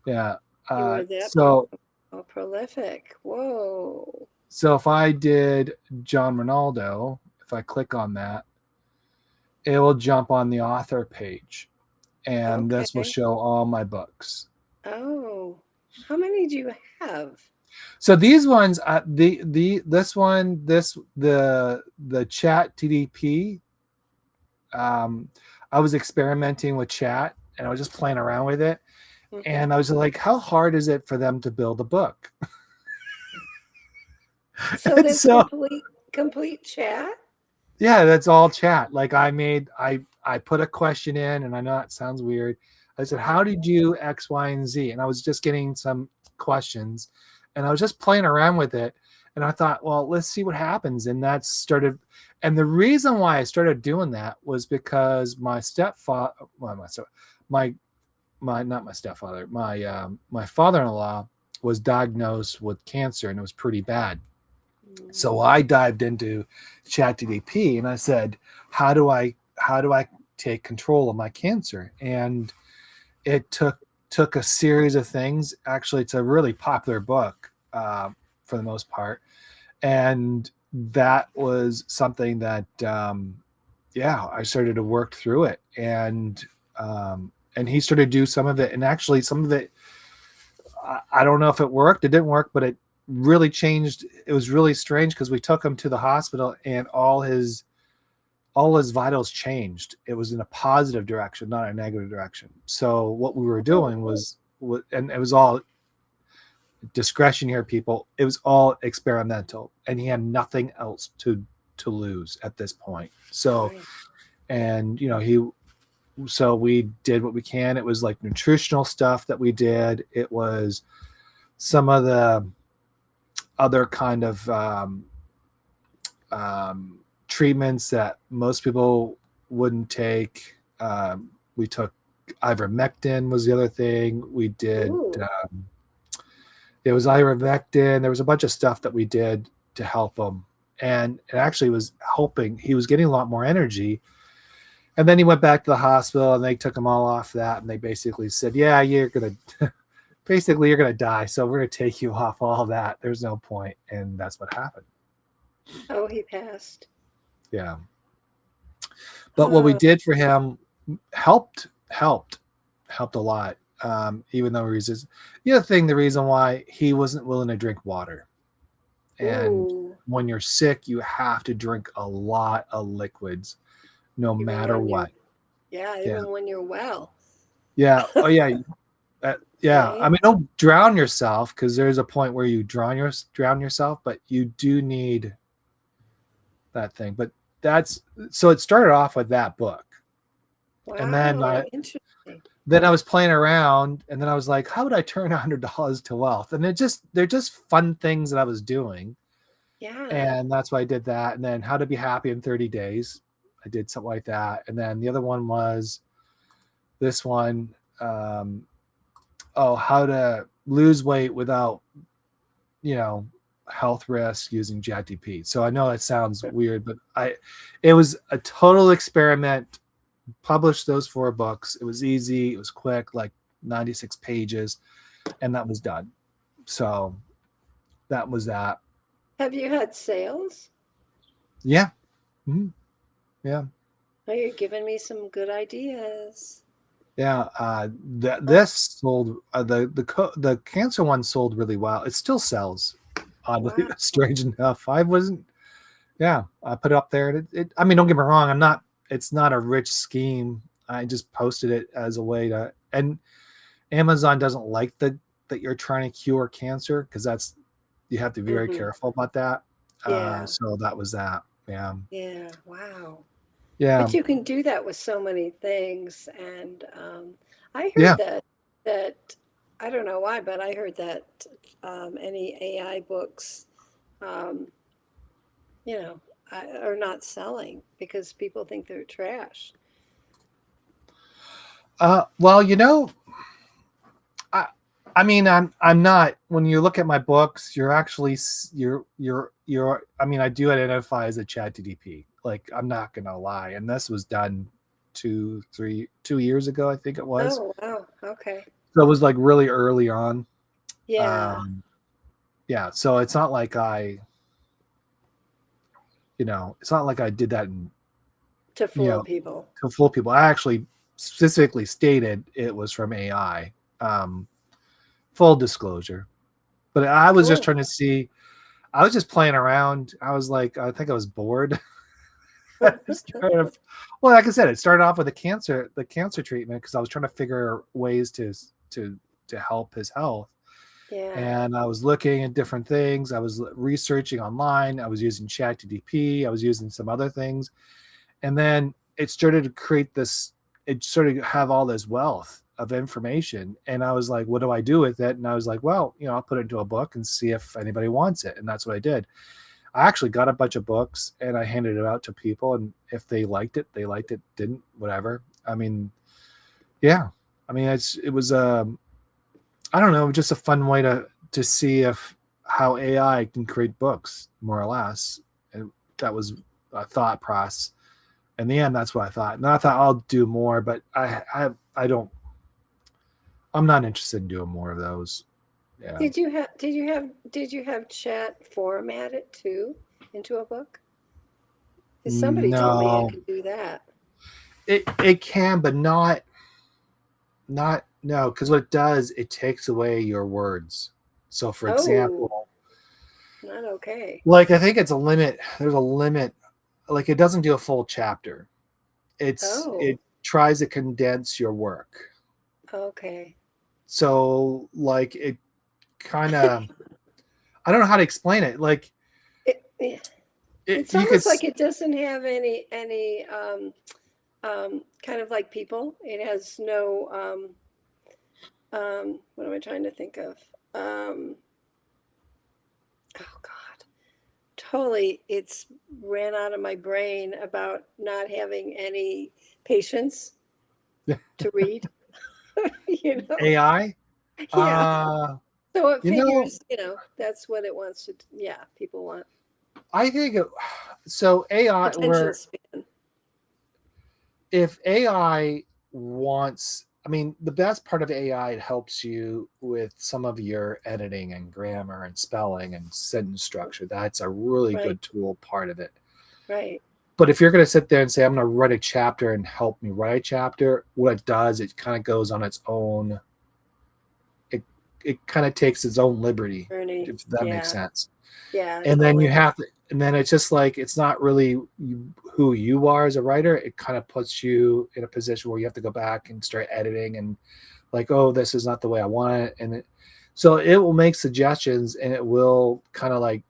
Yeah. You were that so Oh, prolific. Whoa. So if I did John Ronaldo, if I click on that, it will jump on the author page, and this will Okay. show all my books. Oh, how many do you have? So these ones, this one, the Chat TDP. I was experimenting with Chat, and I was just playing around with it, Hmm. and I was like, how hard is it for them to build a book? So And there's so complete chat? yeah, that's all Chat. Like I put a question in, and I know it sounds weird. I said, how Wow. did you X, Y, and Z? And I was just getting some questions, and I was just playing around with it. And I thought, well, let's see what happens. And that started. And the reason why I started doing that was because my stepfather, well, my not my stepfather, my father-in-law was diagnosed with cancer, and it was pretty bad. So Mm. I dived into ChatGPT and I said, how do I take control of my cancer? And it took a series of things. Actually, it's a really popular book for the most part, and that was something that yeah, I started to work through it, and he started to do some of it, and actually some of it, I don't know if it worked. It didn't work, but it really changed. It was really strange because we took him to the hospital, and all his vitals changed. It was in a positive direction, not a negative direction. So what we were Oh, doing was, and it was all discretion here, people. It was all experimental, and he had nothing else to lose at this point. So, right. and so we did what we can. It was like nutritional stuff that we did. It was some of the other kind of treatments that most people wouldn't take. We took ivermectin was the other thing we did. Ooh. There was ivermectin. There was a bunch of stuff that we did to help him, and it actually was helping. He was getting a lot more energy. And then he went back to the hospital, and they took him all off that, and they basically said, "Yeah, you're gonna, basically, you're gonna die. So we're gonna take you off all that. There's no point." And that's what happened. Oh, he passed. Yeah. But what we Oh, did for him helped a lot. Even though he's just, the other thing, the reason why he wasn't willing to drink water, and ooh. when you're sick, you have to drink a lot of liquids, no Even matter when you're, what. yeah, Yeah, even when you're well, yeah, oh yeah, yeah. I right? mean, don't drown yourself because there's a point where you drown yourself, but you do need that thing. But that's so it started off with that book, and then Wow, I interesting. then I was playing around, and then I was like, how would I turn $100 to wealth? And they're just fun things that I was doing. Yeah. And that's why I did that. And then how to be happy in 30 days. I did something like that. And then the other one was this one. Um, how to lose weight without, you know, health risk using ChatGPT. So I know that sounds weird, but it was a total experiment. Published those 4 books. It was easy. It was quick, like 96 pages, and that was done. So that was that. Have you had sales? Yeah. Mhm. Yeah. Oh, you're giving me some good ideas. Yeah. Uh, This sold, the cancer one sold really well. It still sells. Oddly, wow. strange enough. I wasn't. Yeah, I put it up there. And I mean, don't get me wrong. I'm not. It's not a rich scheme. I just posted it as a way to. And Amazon doesn't like that you're trying to cure cancer, because that's, you have to be very Hmm. careful about that. Yeah. So that was that. Yeah. Yeah. Wow. Yeah. But you can do that with so many things. And I heard Yeah. that I don't know why, but I heard that any AI books, um, you know, are not selling because people think they're trash. Well, I I mean, I'm not. When you look at my books, you're actually you're. I mean, I do identify as a Chat TDP. Like, I'm not gonna lie. And this was done 2 years ago, I think it was. Oh, wow. Okay. So it was like really early on. Yeah. Um, yeah. So it's not like it's not like I did that in, To you fool know, people. to fool people. I actually specifically stated it was from AI. Full disclosure. But I was just Cool. trying to see. I was just playing around. I was like, I think I was bored. Well, like I said, it started off with the cancer treatment because I was trying to figure ways to to help his health. Yeah. And I was looking at different things. I was researching online. I was using ChatGPT. I was using some other things, and then it started to create this. It started to have all this wealth of information, and I was like, "What do I do with it?" And I was like, "Well, I'll put it into a book and see if anybody wants it." And that's what I did. I actually got a bunch of books and I handed it out to people, and if they liked it, they liked it. Didn't, whatever. I mean, yeah. I mean, it was I don't know, just a fun way to see if how AI can create books, more or less. And that was a thought process. In the end, that's what I thought. And I thought I'll do more, but I don't. I'm not interested in doing more of those. Yeah. Did you have chat format it too into a book? Because somebody told me it No, could do that. it can, but not no, because what it does, it takes away your words. So, for Oh, example, not okay. like I think it's a limit. There's a limit. Like it doesn't do a full chapter. Oh, It tries to condense your work. okay. So like it kind of, I don't know how to explain it. Like Yeah. it, It's you could almost like it doesn't have any kind of like people. It has no what am I trying to think of? Um, oh God, totally. It's ran out of my brain about not having any patience to read. you know, AI. yeah. Uh, So it you know, figures, that's what it wants to. Yeah, people want I think so. AI, attention where span. if AI wants, I mean, the best part of AI, it helps you with some of your editing and grammar and spelling and sentence structure. That's a really Right, good tool part of it. right, But if you're going to sit there and say, I'm going to write a chapter and help me write a chapter, what it does, it kind of goes on its own. It kind of takes its own liberty, Ernie. if that makes Yeah, sense. yeah. It And then you totally does. have to, and then it's just like, it's not really who you are as a writer. It kind of puts you in a position where you have to go back and start editing and like, oh, this is not the way I want it. So it will make suggestions and it will kind of like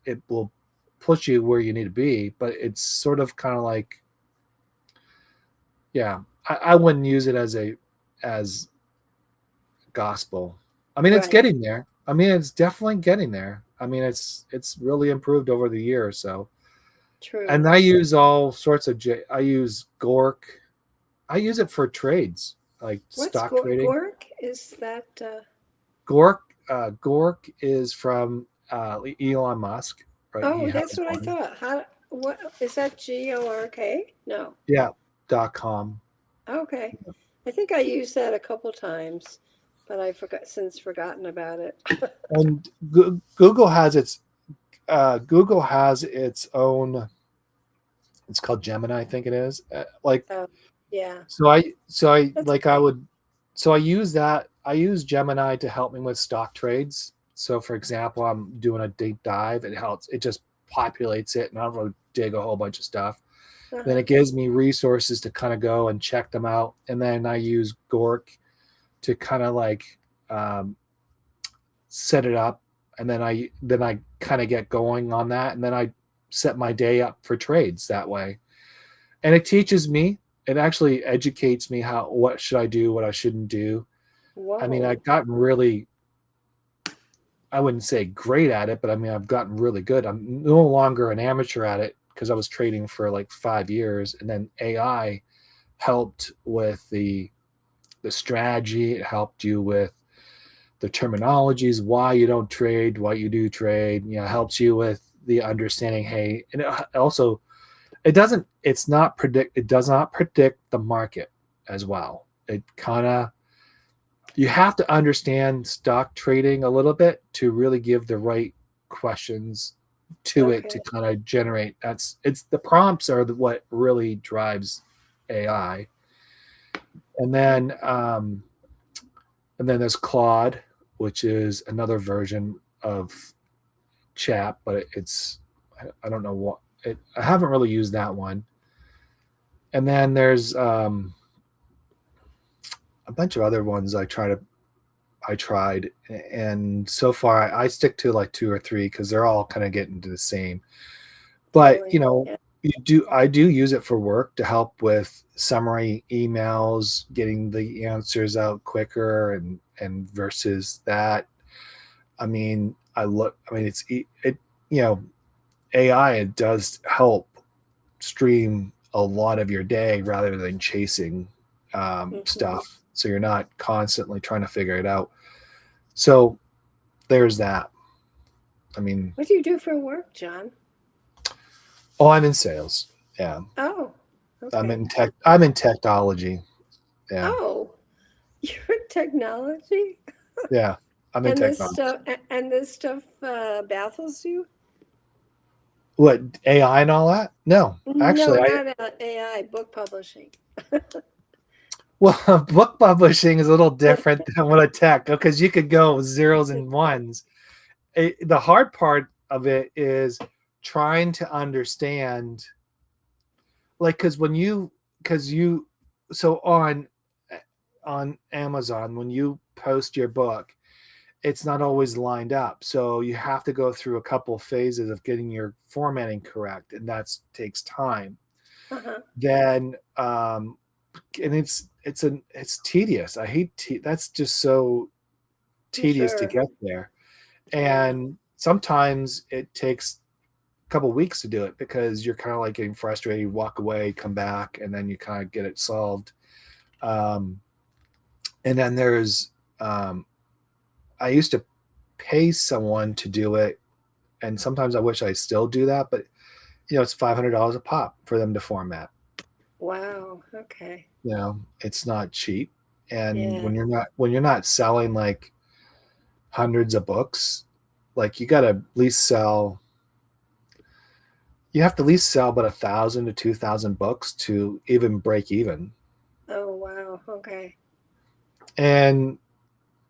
it will push you where you need to be. But it's sort of kind of like, yeah, I wouldn't use it as gospel. I mean, it's Right. getting there. I mean, it's definitely getting there. I mean, it's really improved over the year or so. True. And I use all sorts of I use Gork. I use it for trades, like What's stock trading. Gork? Is that? Gork is from Elon Musk, right? He Oh, has that's what I one. thought. How? What is that? GORK? No. Yeah, .com. Okay. I think I used that a couple times, but I since forgotten about it. And Google has its own. It's called Gemini, I think it is. Like Oh, yeah. so I That's like I great. would so I use that. I use Gemini to help me with stock trades. So for example, I'm doing a deep dive. It helps. It just populates it, and I don't really dig a whole bunch of stuff. Then Uh-huh. it gives me resources to kind of go and check them out. And then I use Gork to kind of like um, set it up, and then I kind of get going on that, and then I set my day up for trades that way. And it teaches me. It actually educates me how what should I do, what I shouldn't do. I mean, Whoa. I've gotten really, I wouldn't say great at it, but I mean, I've gotten really good. I'm no longer an amateur at it because I was trading for like 5 years, and then AI helped with the strategy. It helped you with the terminologies, why you don't trade, why you do trade. Helps you with the understanding. Hey, and it also it does not predict the market as well. It kind of You have to understand stock trading a little bit to really give the right questions to it to Okay. kind of generate. It's the prompts are what really drives AI. And then there's Claude, which is another version of chat, but it's I don't know what I haven't really used that one. And then there's a bunch of other ones I tried, and so far I stick to like two or three because they're all kind of getting to the same. But Totally. Yeah. I do use it for work to help with summary emails, getting the answers out quicker, and versus that. I mean, it you know AI, it does help stream a lot of your day rather than chasing Hmm. stuff. So you're not constantly trying to figure it out. So there's that. I mean, What do you do for work, John? oh, I'm in sales. Yeah, Oh, I'm okay. in tech. I'm in technology. Yeah, Oh, you're in technology, yeah, I'm in and this technology. stuff baffles you. What, AI and all that? No, No, actually, I not AI, book publishing. well, book publishing is a little different than what a tech because you could go zeros and ones. The hard part of it is trying to understand, like, because you so on Amazon, when you post your book, it's not always lined up, so you have to go through a couple phases of getting your formatting correct, and that takes time. Uh-huh. Then and it's tedious. I hate that's just so I'm tedious to sure. get there, Yeah. and sometimes it takes couple weeks to do it because you're kind of like getting frustrated, you walk away, come back, and then you kind of get it solved. um, and then there's I used to pay someone to do it, and sometimes I wish I still do that, but it's $500 a pop for them to format. Wow. Okay. It's not cheap. And Yeah. when you're not selling like hundreds of books, like you have to at least sell about 1,000 to 2,000 books to even break even. Oh, wow. Okay. and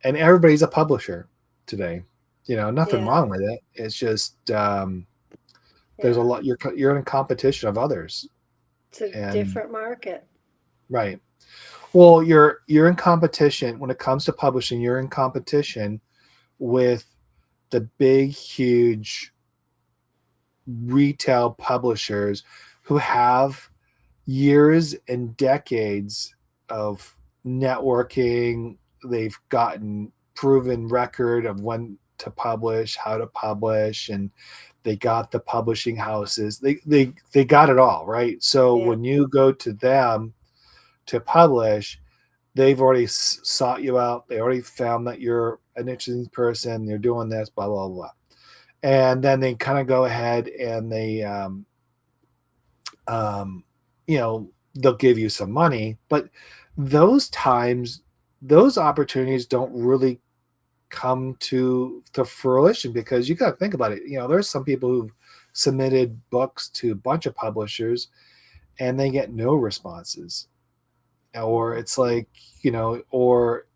and everybody's a publisher today. Nothing Yeah. wrong with it. It's just there's a Yeah. lot. You're in competition of others, It's a and different market. right. Well, you're in competition when it comes to publishing. You're in competition with the big, huge retail publishers who have years and decades of networking. They've gotten proven record of when to publish, how to publish, and they got the publishing houses. They got it all, right? So Yeah. when you go to them to publish, they've already sought you out. They already found that you're an interesting person. You're doing this, blah blah blah, and then they kind of go ahead and they um, they'll give you some money, but those times, those opportunities don't really come to fruition because you got to think about it. There's some people who've submitted books to a bunch of publishers and they get no responses, or Mm. it's like, or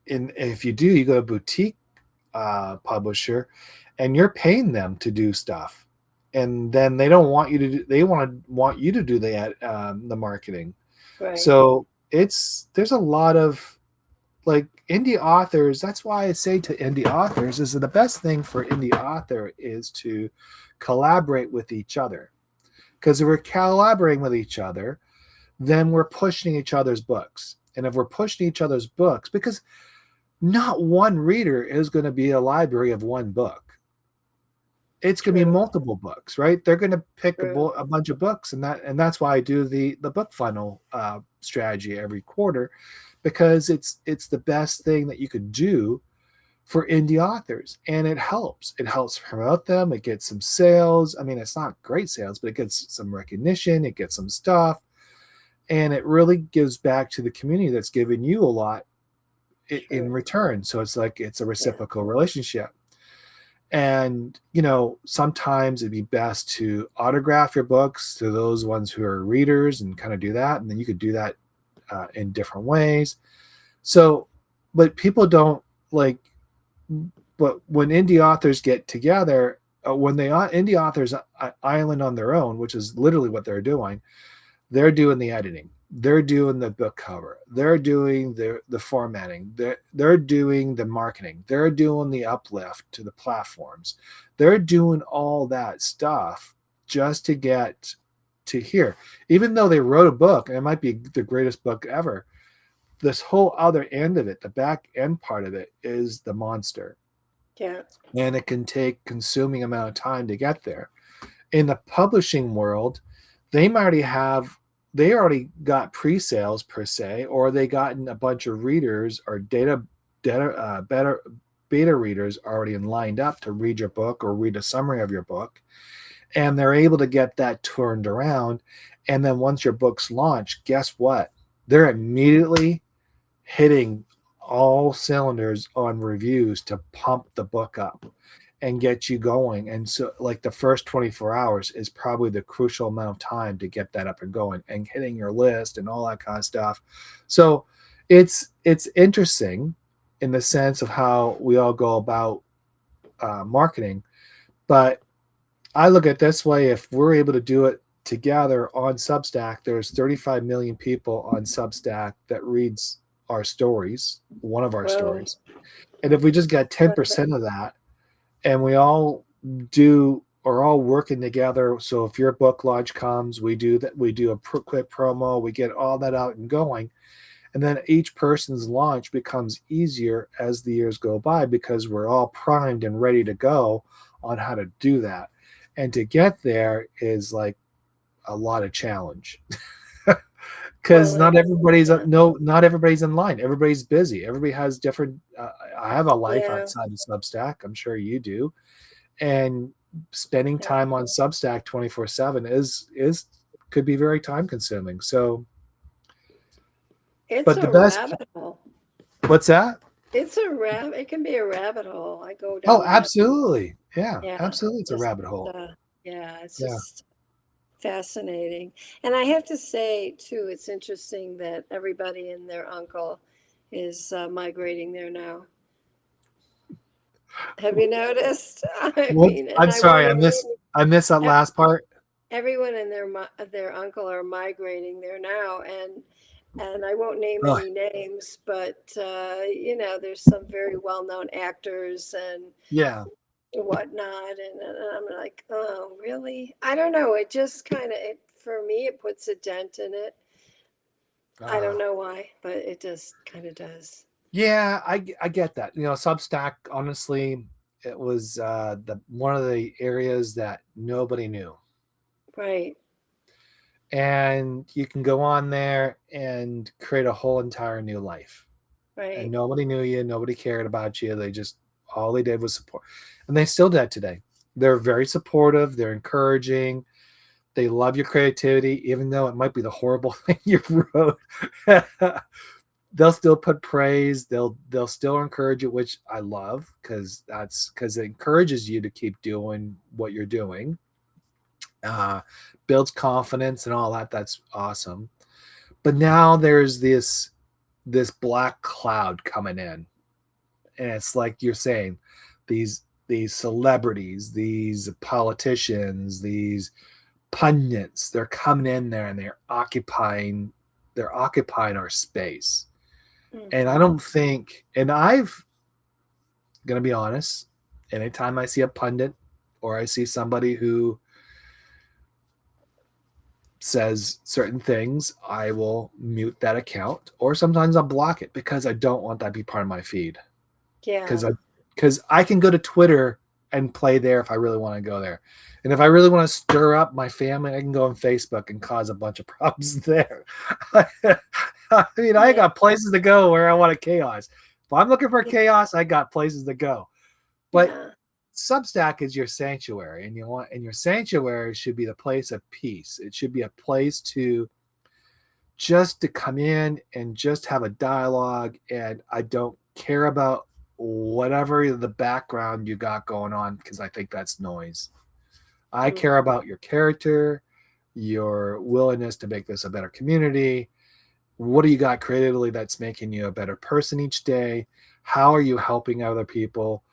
if you do, you go to a boutique publisher and you're paying them to do stuff, and then they don't want you to do, they want you to do the marketing. Right. So there's a lot of like indie authors. That's why I say to indie authors is that the best thing for indie author is to collaborate with each other, because if we're collaborating with each other, then we're pushing each other's books. And if we're pushing each other's books, because not one reader is going to be a library of one book. It's going to be True. multiple books, right? They're going to pick True. a bunch of books, and that's why I do the book funnel strategy every quarter, because it's the best thing that you could do for indie authors, and it helps promote them. It gets some sales. I mean, it's not great sales, but it gets some recognition, it gets some stuff, and it really gives back to the community that's given you a lot in return. So it's like it's a reciprocal Yeah. relationship. And, sometimes it'd be best to autograph your books to those ones who are readers and kind of do that. And then you could do that in different ways. So, but people don't like, but when indie authors get together, when they indie authors island on their own, which is literally what they're doing, they're doing the editing, they're doing the book cover, they're doing the formatting, they're doing the marketing, they're doing the uplift to the platforms, they're doing all that stuff just to get to here. Even though they wrote a book and it might be the greatest book ever, this whole other end of it, the back end part of it, is the monster. Yeah. And it can take consuming amount of time to get there. In the publishing world, they already got pre-sales per se, or they gotten a bunch of readers or beta readers already lined up to read your book or read a summary of your book, and they're able to get that turned around. And then once your book's launched, guess what? They're immediately hitting all cylinders on reviews to pump the book up and get you going. And so like the first 24 hours is probably the crucial amount of time to get that up and going and hitting your list and all that kind of stuff. So it's interesting in the sense of how we all go about marketing. But I look at it this way: if we're able to do it together on Substack, there's 35 million people on Substack that reads our stories, one of our stories. And if we just get 10% of that, and we all are all working together. So if your book launch comes, we do a quick promo, we get all that out and going. And then each person's launch becomes easier as the years go by because we're all primed and ready to go on how to do that. And to get there is like a lot of challenge. Because not everybody's in line. Everybody's busy. Everybody has different. I have a life outside of Substack. I'm sure you do, and spending time on Substack 24/7 could be very time consuming. So, it's but a the best. rabbit hole. What's that? It can be a rabbit hole. I go down. Oh, absolutely. Yeah, absolutely. It's a rabbit hole. It's just fascinating. And I have to say too, it's interesting that everybody and their uncle is migrating there now. Have you noticed? I'm sorry, I missed that last part. Everyone and their uncle are migrating there now, and I won't name any names, but there's some very well-known actors and whatnot, and I'm like, oh, really? I don't know. It just kind of, for me, it puts a dent in it. I don't know why, but it just kind of does. Yeah, I get that. Substack, honestly, it was one of the areas that nobody knew. Right. And you can go on there and create a whole entire new life. Right. And nobody knew you, nobody cared about you. All they did was support. And they still do today. They're very supportive, they're encouraging. They love your creativity, even though it might be the horrible thing you wrote. They'll still put praise. They'll still encourage it, which I love because it encourages you to keep doing what you're doing. Builds confidence and all that. That's awesome. But now there's this black cloud coming in, and it's like you're saying, these celebrities, these politicians, these pundits, they're coming in there and they're occupying our space. Mm-hmm. And I don't think, and I've going to be honest, anytime I see a pundit or I see somebody who says certain things, I will mute that account, or sometimes I'll block it because I don't want that to be part of my feed. Yeah. Because I can go to Twitter and play there if I really want to go there. And if I really want to stir up my family, I can go on Facebook and cause a bunch of problems there. I mean, I got places to go where I want a chaos. If I'm looking for chaos, I got places to go. But Substack is your sanctuary, and your sanctuary should be the place of peace. It should be a place to come in and just have a dialogue. And I don't care about whatever the background you got going on, because I think that's noise. I care about your character, your willingness to make this a better community. What do you got creatively that's making you a better person each day? How are you helping other people?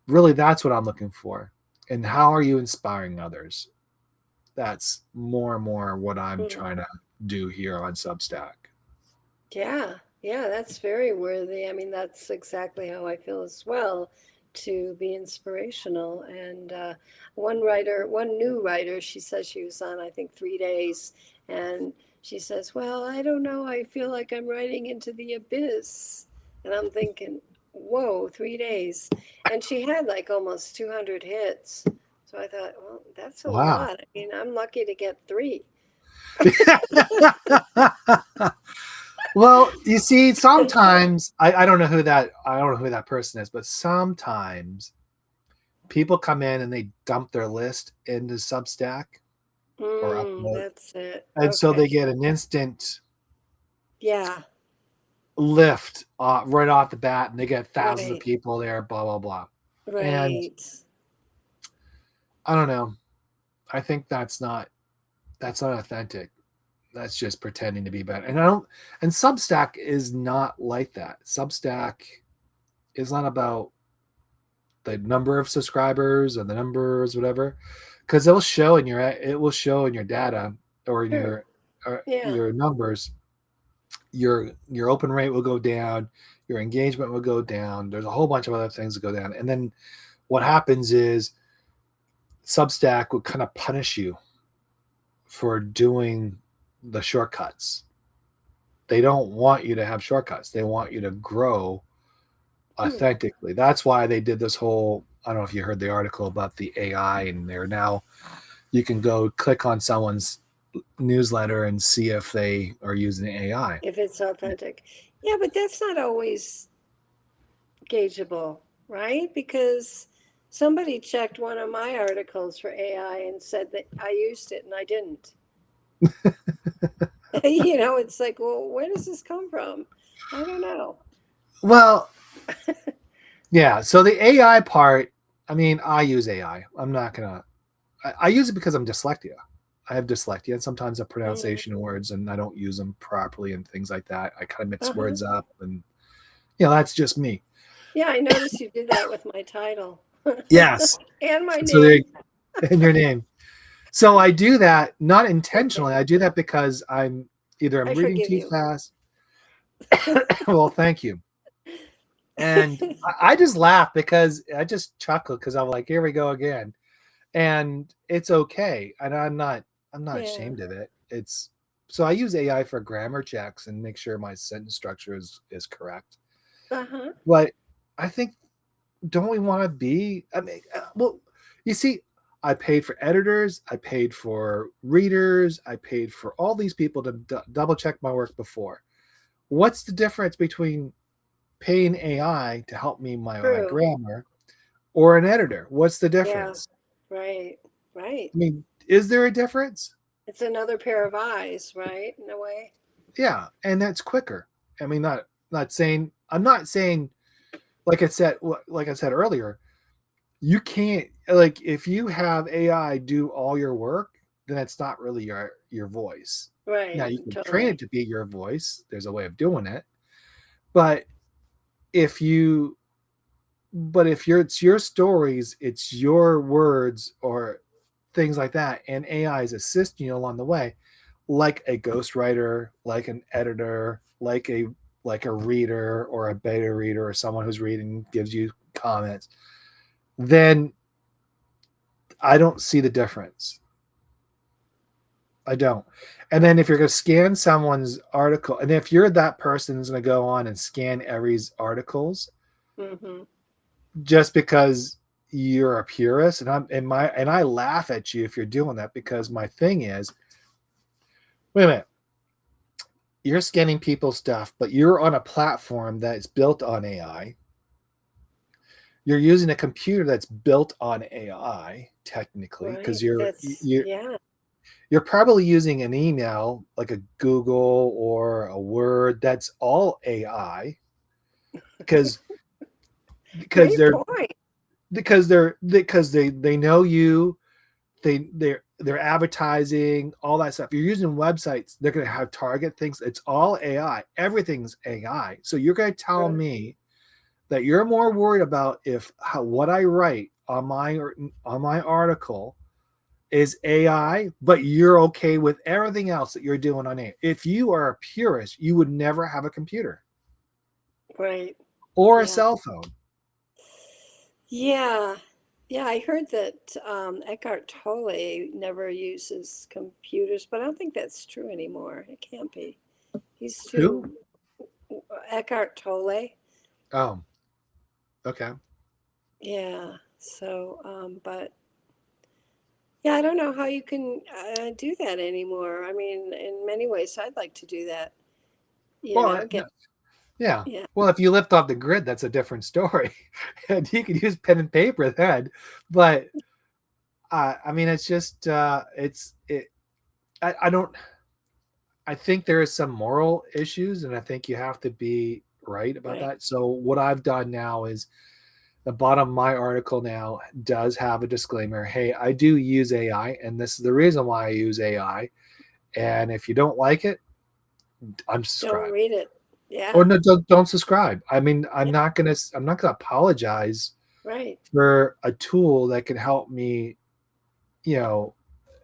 Really, that's what I'm looking for. And how are you inspiring others? That's more and more what I'm trying to do here on Substack. Yeah, yeah, that's very worthy. I mean, that's exactly how I feel as well, to be inspirational. And one new writer, she says she was on, I think, 3 days, and she says, "Well, I don't know. I feel like I'm writing into the abyss," and I'm thinking, "Whoa, 3 days!" And she had like almost 200 hits. So I thought, well, that's a Wow. lot. I mean, I'm lucky to get three. Well, you see, sometimes I don't know who that person is, but sometimes people come in and they dump their list into Substack or upload, That's it. and so Okay. they get an instant Yeah, lift right off the bat, and they get thousands of right, people there, blah blah blah. And right. I don't know. I think that's not authentic. That's just pretending to be better. And I don't. And Substack is not like that. Substack is not about the number of subscribers or the numbers, whatever, because it will show in your data or in Sure. Yeah. your numbers. Your open rate will go down, your engagement will go down. There's a whole bunch of other things that go down, and then what happens is Substack will kind of punish you for doing the shortcuts. They don't want you to have shortcuts. They want you to grow Hmm. authentically. That's why they did this whole. I don't know if you heard the article about the AI, and they're now you can go click on someone's newsletter and see if they are using AI. If it's authentic. Yeah, but that's not always gaugeable, right? Because somebody checked one of my articles for AI and said that I used it and I didn't. It's like, well, where does this come from? I don't know. Well, yeah. So the AI part, I mean, I use AI. I'm not gonna. I use it because I'm dyslexia. I have dyslexia, and sometimes the Mm. pronunciation of words, and I don't use them properly, and things like that. I kind of mix Uh-huh. words up, and that's just me. Yeah, I noticed you did that with my title Yes. and my So there, name. in your name. So I do that not intentionally. I do that because I'm I reading forgive too you. fast. Well, thank you. And I just laugh because I just chuckle because I'm like, here we go again. And it's okay. And I'm not Yeah. ashamed of it. It's so I use AI for grammar checks and make sure my sentence structure is correct. Uh-huh. But I think don't we want to be? I mean, well, you see, I paid for editors, I paid for readers, I paid for all these people to double check my work before. What's the difference between paying AI to help me my True. grammar or an editor? What's the Yeah. difference? Right. Right. I mean, is there a difference? It's another pair of eyes, right? In a way. Yeah, and that's quicker. I mean, I'm not saying like I said earlier, you can't like if you have AI do all your work, then it's not really your voice. Now Right. you can train it Totally. to be your voice. There's a way of doing it, but if you it's your stories, it's your words or things like that, and AI is assisting you along the way, like a ghostwriter, like an editor, like a reader or a beta reader or someone who's reading gives you comments, then I don't see the difference. I don't. And then if you're going to scan someone's article, and if you're that person who's going to go on and scan every's articles Mm-hmm. just because you're a purist, and I laugh at you if you're doing that, because my thing is, wait a minute, you're scanning people's stuff, but you're on a platform that's built on AI. You're using a computer that's built on AI technically, because Right. you're That's you're yeah. you're probably using an email like a Google or a Word. That's all AI. because Great they're point. because they know you, they're advertising, all that stuff. You're using websites, they're going to have target things. It's all AI. Everything's AI. So you're going to tell Right. me that you're more worried about what I write on my article is AI, but you're okay with everything else that you're doing on AI. If you are a purist, you would never have a computer Right. or a Yeah. cell phone. Yeah. Yeah, I heard that Eckhart Tolle never uses computers, but I don't think that's true anymore. It can't be. He's Who? too Eckhart Tolle. Oh, okay. Yeah. So, but yeah, I don't know how you can do that anymore. I mean, in many ways, I'd like to do that. You Well, know, get yeah. yeah, Well, if you lift off the grid, that's a different story. And you can use pen and paper then. But I mean, it's just it's it. I don't. I think there is some moral issues, and I think you have to be right about right. that. So what I've done now is the bottom of my article now does have a disclaimer. Hey, I do use AI, and this is the reason why I use AI. And if you don't like it, Don't unsubscribe. read it. Yeah, Or no, don't subscribe. I mean, yeah, I'm not gonna apologize right. for a tool that can help me, you know,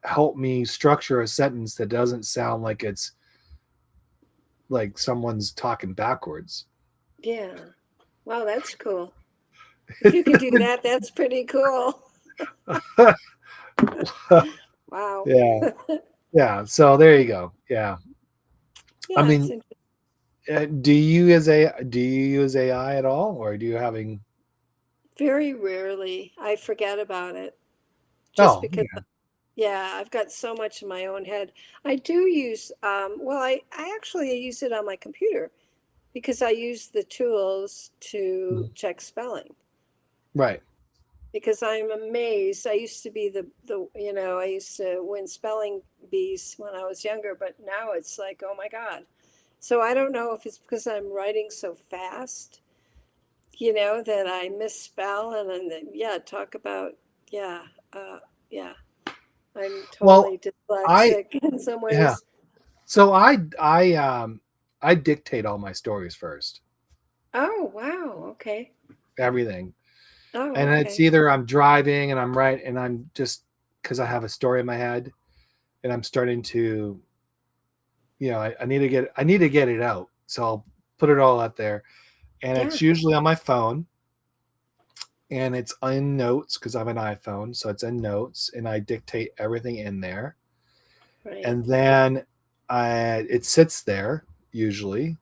help me structure a sentence that doesn't sound like it's like someone's talking backwards. Yeah. Wow, that's cool. If you can do that, that's pretty cool. Wow. Yeah, yeah. So there you go. Yeah. I Yeah, it's mean, interesting. do you use AI at all, or do you having? Very rarely I forget about it just Oh, because, yeah, I've got so much in my own head. I do use, well, I actually use it on my computer because I use the tools to yeah. check spelling. Right. Because I'm amazed. I used to be I used to win spelling bees when I was younger, but now it's like, oh my God. So I don't know if it's because I'm writing so fast, that I misspell and then, yeah, talk about, yeah, uh, yeah, I'm Well, totally I dyslexic in some yeah. ways. So I dictate all my stories first, Oh, wow. Okay. everything. Oh, And it's okay. either I'm driving and I'm right and I'm just because I have a story in my head and I'm starting to, I need to get it out. So I'll put it all out there. And Yeah. it's usually on my phone and it's in notes because I have an iPhone. So it's in notes and I dictate everything in there. Right. And then it sits there usually.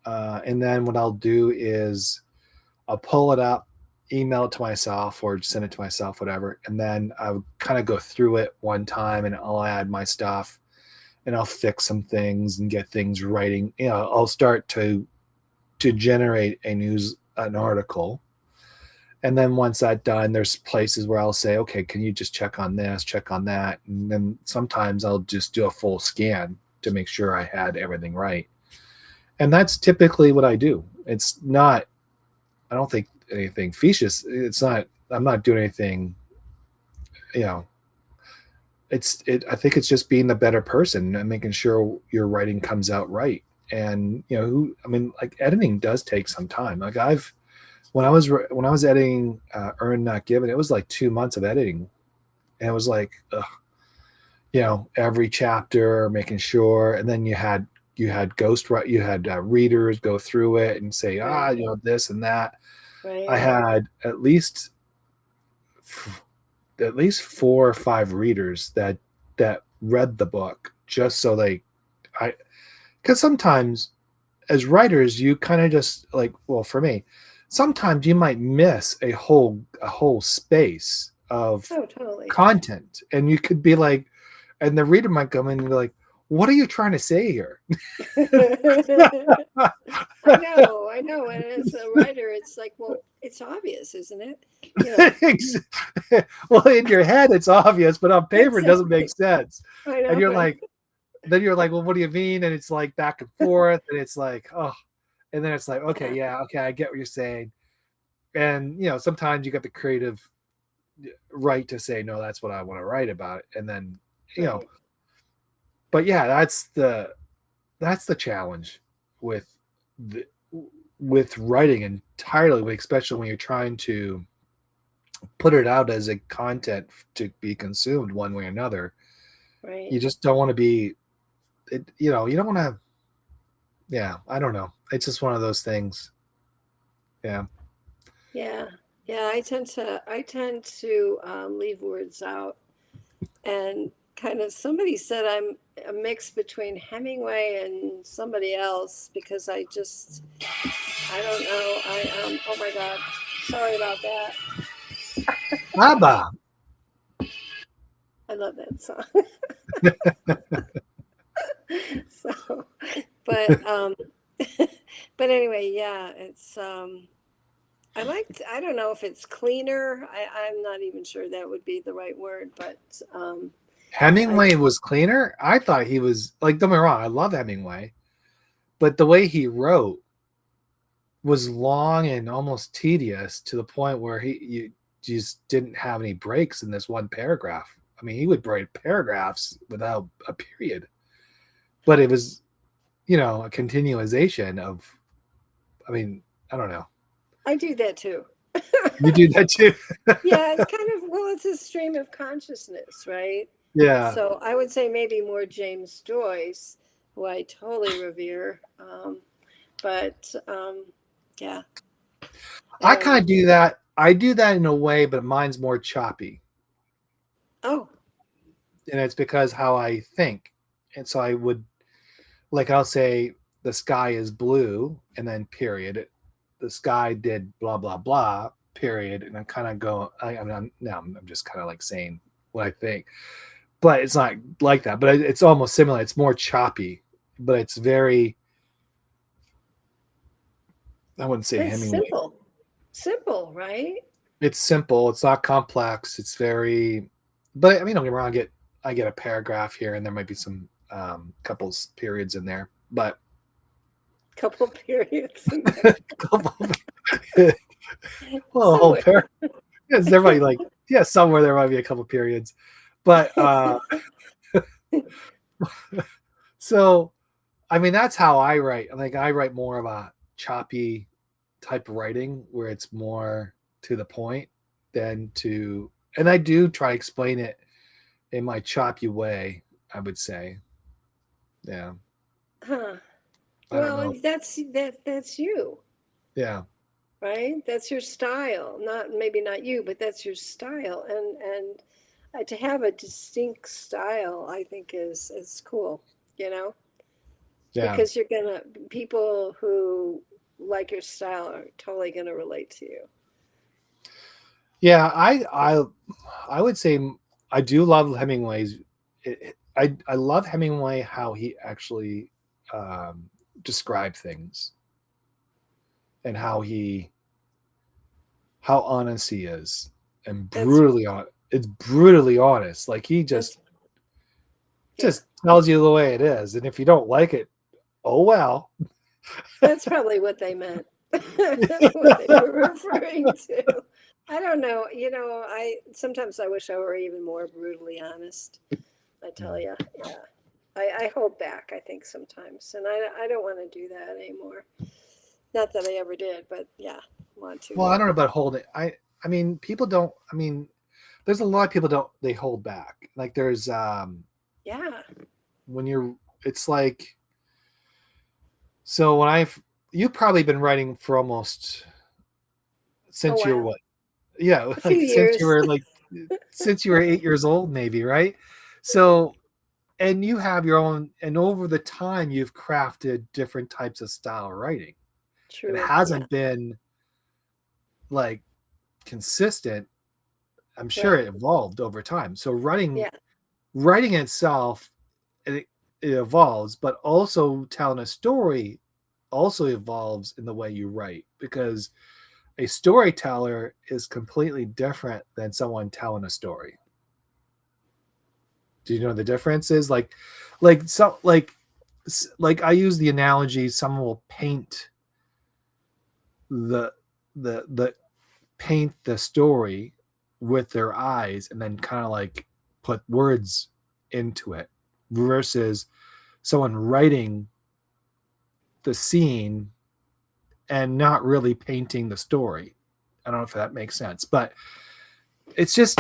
And then what I'll do is I'll pull it up, email it to myself, or send it to myself, whatever. And then I'll kind of go through it one time and I'll add my stuff and I'll fix some things and get things writing. I'll start to generate an article. And then once that's done, there's places where I'll say, okay, can you just check on this, check on that? And then sometimes I'll just do a full scan to make sure I had everything right. And that's typically what I do. It's not, I don't think anything specious. It's not, I'm not doing anything, you know, I think it's just being the better person and making sure your writing comes out right. And, I mean, like editing does take some time. Like when I was editing Earn Not Given, it was like 2 months of editing. And it was like, every chapter, making sure. And then you had readers go through it and say, Right. this and that. I Right. had at least 4 or 5 readers that read the book just so I because sometimes as writers you kind of just like, well, for me, sometimes you might miss a whole space of Oh, totally. content and you could be like, and the reader might come in and be like, what are you trying to say here? I know. And as a writer, it's like, well, it's obvious, isn't it? You know, Well, in your head it's obvious, but on paper it doesn't make exactly. sense. I And know, you're right? like, then you're like, well, what do you mean? And it's like back and forth, and it's like, oh. And then it's like, okay, yeah, okay, I get what you're saying. And sometimes you got the creative right to say, no, that's what I want to write about. And then, Right. but yeah, that's the challenge with the, with writing entirely, especially when you're trying to put it out as a content to be consumed one way or another. Right. You just don't want to be, you don't want to. Yeah, I don't know. It's just one of those things. Yeah. Yeah. Yeah. I tend to leave words out, and kind of somebody said I'm a mix between Hemingway and somebody else because I don't know. Oh my God. Sorry about that. Abba. I love that song. So, but but anyway, yeah, I don't know if it's cleaner. I'm not even sure that would be the right word, but I Hemingway was cleaner. I thought he was like, don't get me wrong, I love Hemingway, but the way he wrote was long and almost tedious to the point where you just didn't have any breaks in this one paragraph. I mean, he would write paragraphs without a period, but it was, a continuation of, I mean, I don't know. I do that too. You do that too? Yeah, it's kind of, well, it's a stream of consciousness, right? Yeah. So I would say maybe more James Joyce, who I totally revere. But yeah, I I don't kind know. of do that. I do that in a way, but mine's more choppy. Oh, And it's because how I think. And so I would, like, I'll say the sky is blue and then period. The sky did blah, blah, blah, period. And I'm kind of going, I'm just kind of like saying what I think. But it's not like that. But it's almost similar. It's more choppy, but it's very, I wouldn't say it's Hemingway. simple. Simple, right? It's simple. It's not complex. It's very, but I mean, don't get me wrong. I get a paragraph here, and there might be some couples periods in there, but Couple periods in there. couple, well, a whole Somewhere. pair. Yes, there might like somewhere there might be a couple periods, but so I mean that's how I write. Like I write more of a choppy type of writing where it's more to the point than to, and I do try to explain it in my choppy way, I would say. Yeah. Huh. I don't Well, know. and that's you, Yeah. right? That's your style. Not maybe not you, but that's your style. And to have a distinct style, I think is cool, you know, Yeah. because people who like your style are totally gonna relate to you. Yeah. I would say I do love Hemingway's. I love Hemingway how he actually described things and how honest he is and That's brutally on. It's brutally honest. Like he that's yeah. just tells you the way it is, and if you don't like it, oh well. That's probably what they meant. What they were referring to. I don't know. I sometimes I wish I were even more brutally honest. I tell you, yeah. I hold back, I think, sometimes. And I don't want to do that anymore. Not that I ever did, but yeah, want to Well, I don't now. know about holding. I mean, people don't. I mean, there's a lot of people don't. They hold back. Like there's Yeah. when you're. It's like so when you've probably been writing for almost Oh, since you're wow. what? Yeah, A few like years. since you were 8 years old, maybe, right? So and you have your own, and over the time you've crafted different types of style writing. It True. Yeah. hasn't been like consistent. I'm sure Right. it evolved over time. So Yeah. writing itself, it evolves, but also telling a story also evolves in the way you write because a storyteller is completely different than someone telling a story. Do you know the difference is like so like I use the analogy someone will paint the the paint the story with their eyes and then kind of like put words into it versus someone writing the scene and not really painting the story. I don't know if that makes sense, but it's just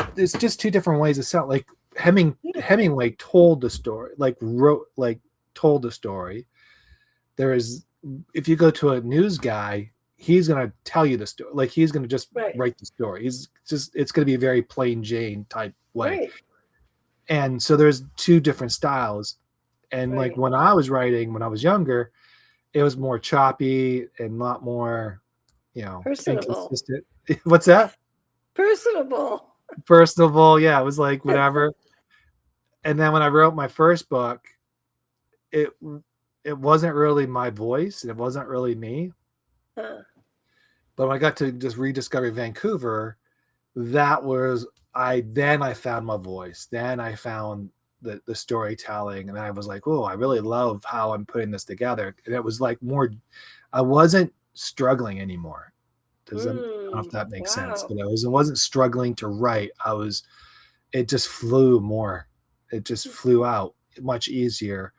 two different ways of sound. Like Hemingway told the story, told the story. There is, if you go to a news guy, he's going to tell you the story. Like he's going to just Right. write the story. It's going to be a very plain Jane type way. Right. And so there's two different styles. And like Right. when I was writing, when I was younger, it was more choppy and a lot more, Personable. inconsistent. What's that? Personable. Personable. Yeah. It was like whatever. And then when I wrote my first book, it wasn't really my voice. It wasn't really me. Huh. But when I got to just rediscover Vancouver, that was I found my voice. Then I found the storytelling, and I was like, oh, I really love how I'm putting this together. And it was like more, I wasn't struggling anymore. I don't know if that makes sense, Wow. but I wasn't struggling to write. It just flew more. It just flew out much easier.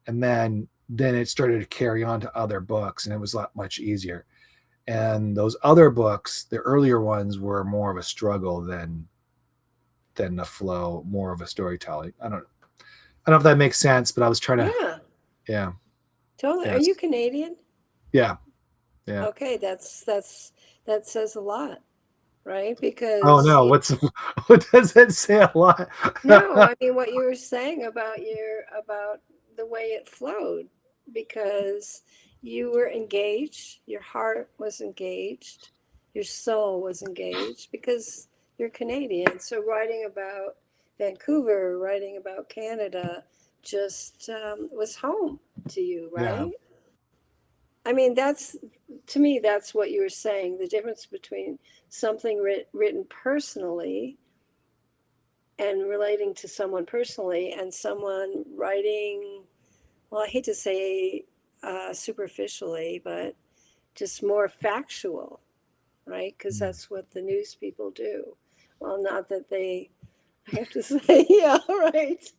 And then it started to carry on to other books, and it was much easier. And those other books, the earlier ones, were more of a struggle than the flow, more of a storytelling. I don't know if that makes sense, but I was trying to, Yeah. yeah, Totally. Are yes, you Canadian? yeah, yeah. Okay, that says a lot, right? Oh Because no, what does it say a lot? no, I mean what you were saying about about the way it flowed, because you were engaged, your heart was engaged, your soul was engaged because you're Canadian. So writing about Vancouver, writing about Canada, just was home to you, Yeah, right? I mean, that's to me, that's what you were saying. The difference between something written personally and relating to someone personally, and someone writing, well, I hate to say superficially, but just more factual, right? Because that's what the news people do. Well, not that they, I have to say, yeah, right.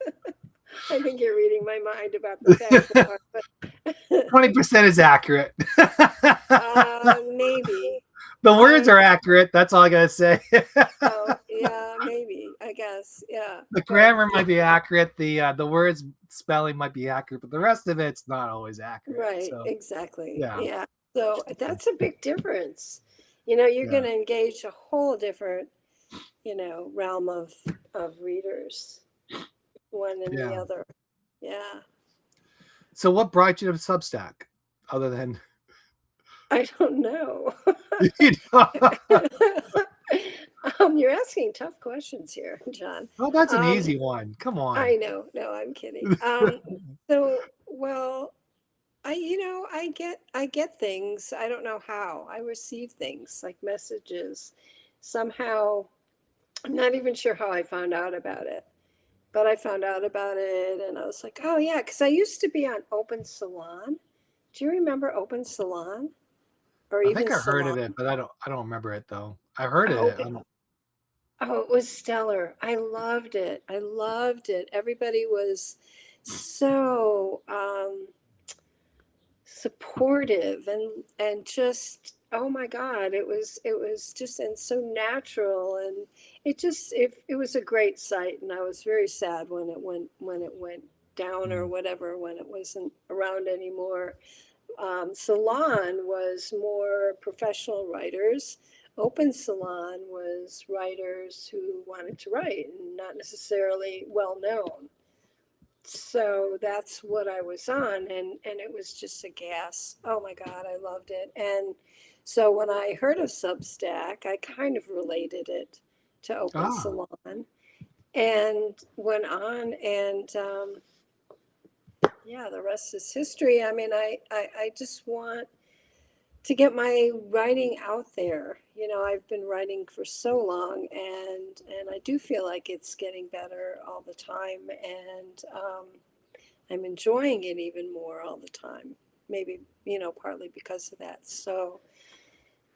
I think you're reading my mind about the factual part, but 20% is accurate. maybe. The words I are accurate. That's all I gotta say. Oh, yeah, maybe. I guess. Yeah. The But grammar might be accurate. The words spelling might be accurate, but the rest of it's not always accurate. right, So exactly. yeah, Yeah. So that's a big difference. You know, you're yeah, going to engage a whole different, realm of readers, one and the yeah. other. Yeah. So what brought you to Substack, other than I don't know. you know? You're asking tough questions here, John. Oh, that's an Um, easy one. Come on. I know. No, I'm kidding. So, well, I get things. I don't know how. I receive things like messages. Somehow, I'm not even sure how I found out about it, but I found out about it and I was like, oh yeah, because I used to be on Open Salon. Do you remember Open Salon or I think even I heard of Salon? it, but I don't remember it though. I heard Oh, it. it was stellar. I loved it. I loved it. Everybody was so supportive and just, oh my god, it was just, and so natural, and it was a great site, and I was very sad when it went down or Mm, whatever, when it wasn't around anymore. Salon was more professional writers. Open Salon was writers who wanted to write and not necessarily well known. So that's what I was on, and it was just a gas. Oh my god, I loved it. And so when I heard of Substack, I kind of related it to Open ah, Salon and went on, and yeah, the rest is history. I mean, I just want to get my writing out there. I've been writing for so long, and I do feel like it's getting better all the time, and I'm enjoying it even more all the time. Maybe, partly because of that. So,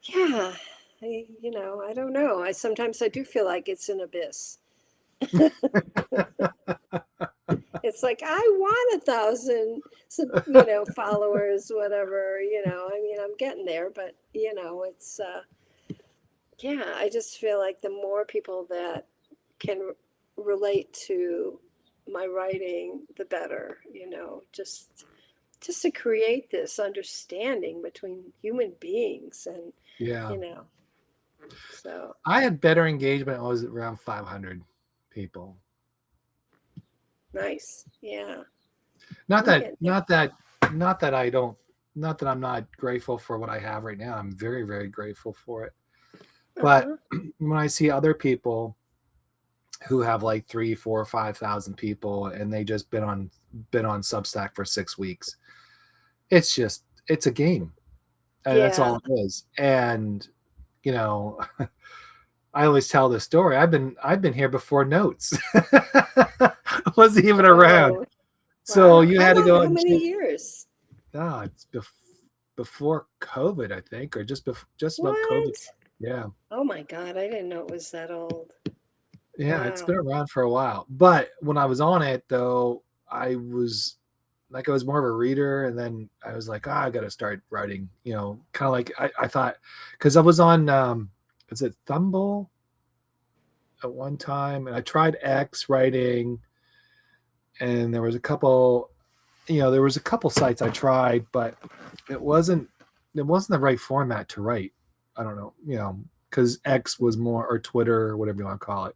Yeah, I don't know. Sometimes I do feel like it's an abyss. It's like I want 1,000, followers, whatever. I mean, I'm getting there, but it's yeah. I just feel like the more people that can relate to my writing, the better. Just to create this understanding between human beings, and Yeah. you know, so I had better engagement. I was around 500 people. nice. Yeah, Not I'm that, getting there. not that, not that I don't, not that I'm not grateful for what I have right now. I'm very, very grateful for it. But Uh-huh. when I see other people who have like 3, 4, 5,000 people, and they just been on Substack for 6 weeks, it's a game, and that's Yeah. all it is. And you know, I always tell this story. I've been here before Notes wasn't even around. Oh, So wow. you How had to long? go How and many check. years? Ah, it's before COVID, I think, or just about COVID. What? Yeah, Oh my God, I didn't know it was that old. yeah, it's Wow. been around for a while. But when I was on it, though, I was more of a reader, and then I was like, I got to start writing. Kind of like I thought, because I was on, is it Thumble at one time, and I tried X writing, and there was a couple sites I tried, but it wasn't the right format to write. I don't know, because X was more, or Twitter, or whatever you want to call it.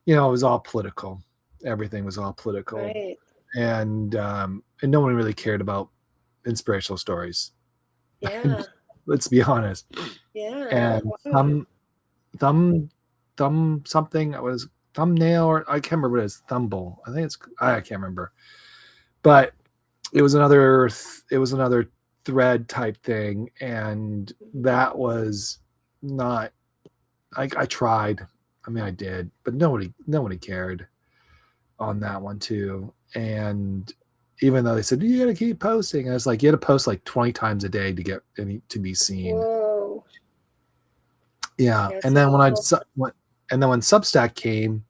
It was all political. Everything was all political, Right. and no one really cared about inspirational stories. Yeah. Let's be honest. Yeah. And Wow. thumb something. It was thumbnail, or I can't remember what it is. Thumble. I can't remember. But it was another thread type thing, and that was not. I tried. I mean, I did, but nobody cared on that one too. And even though they said you got to keep posting, I was like, you had to post like 20 times a day to get any to be seen. Whoa. Yeah, That's and then when awful. when Substack came,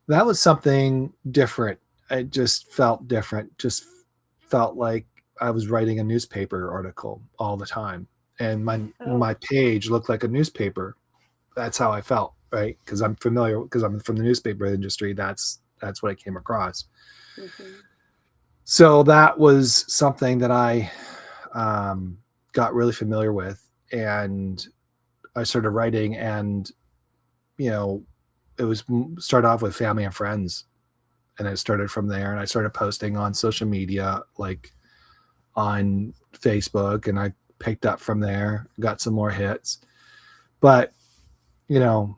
that was something different. It just felt different. Just felt like I was writing a newspaper article all the time, and my Oh. my page looked like a newspaper. That's how I felt, right? Because I'm familiar, because I'm from the newspaper industry. That's what I came across. Hmm. So that was something that I got really familiar with, and I started writing, and you know, it was start off with family and friends, and I started from there, and I started posting on social media, like on Facebook, and I picked up from there, got some more hits. But, you know,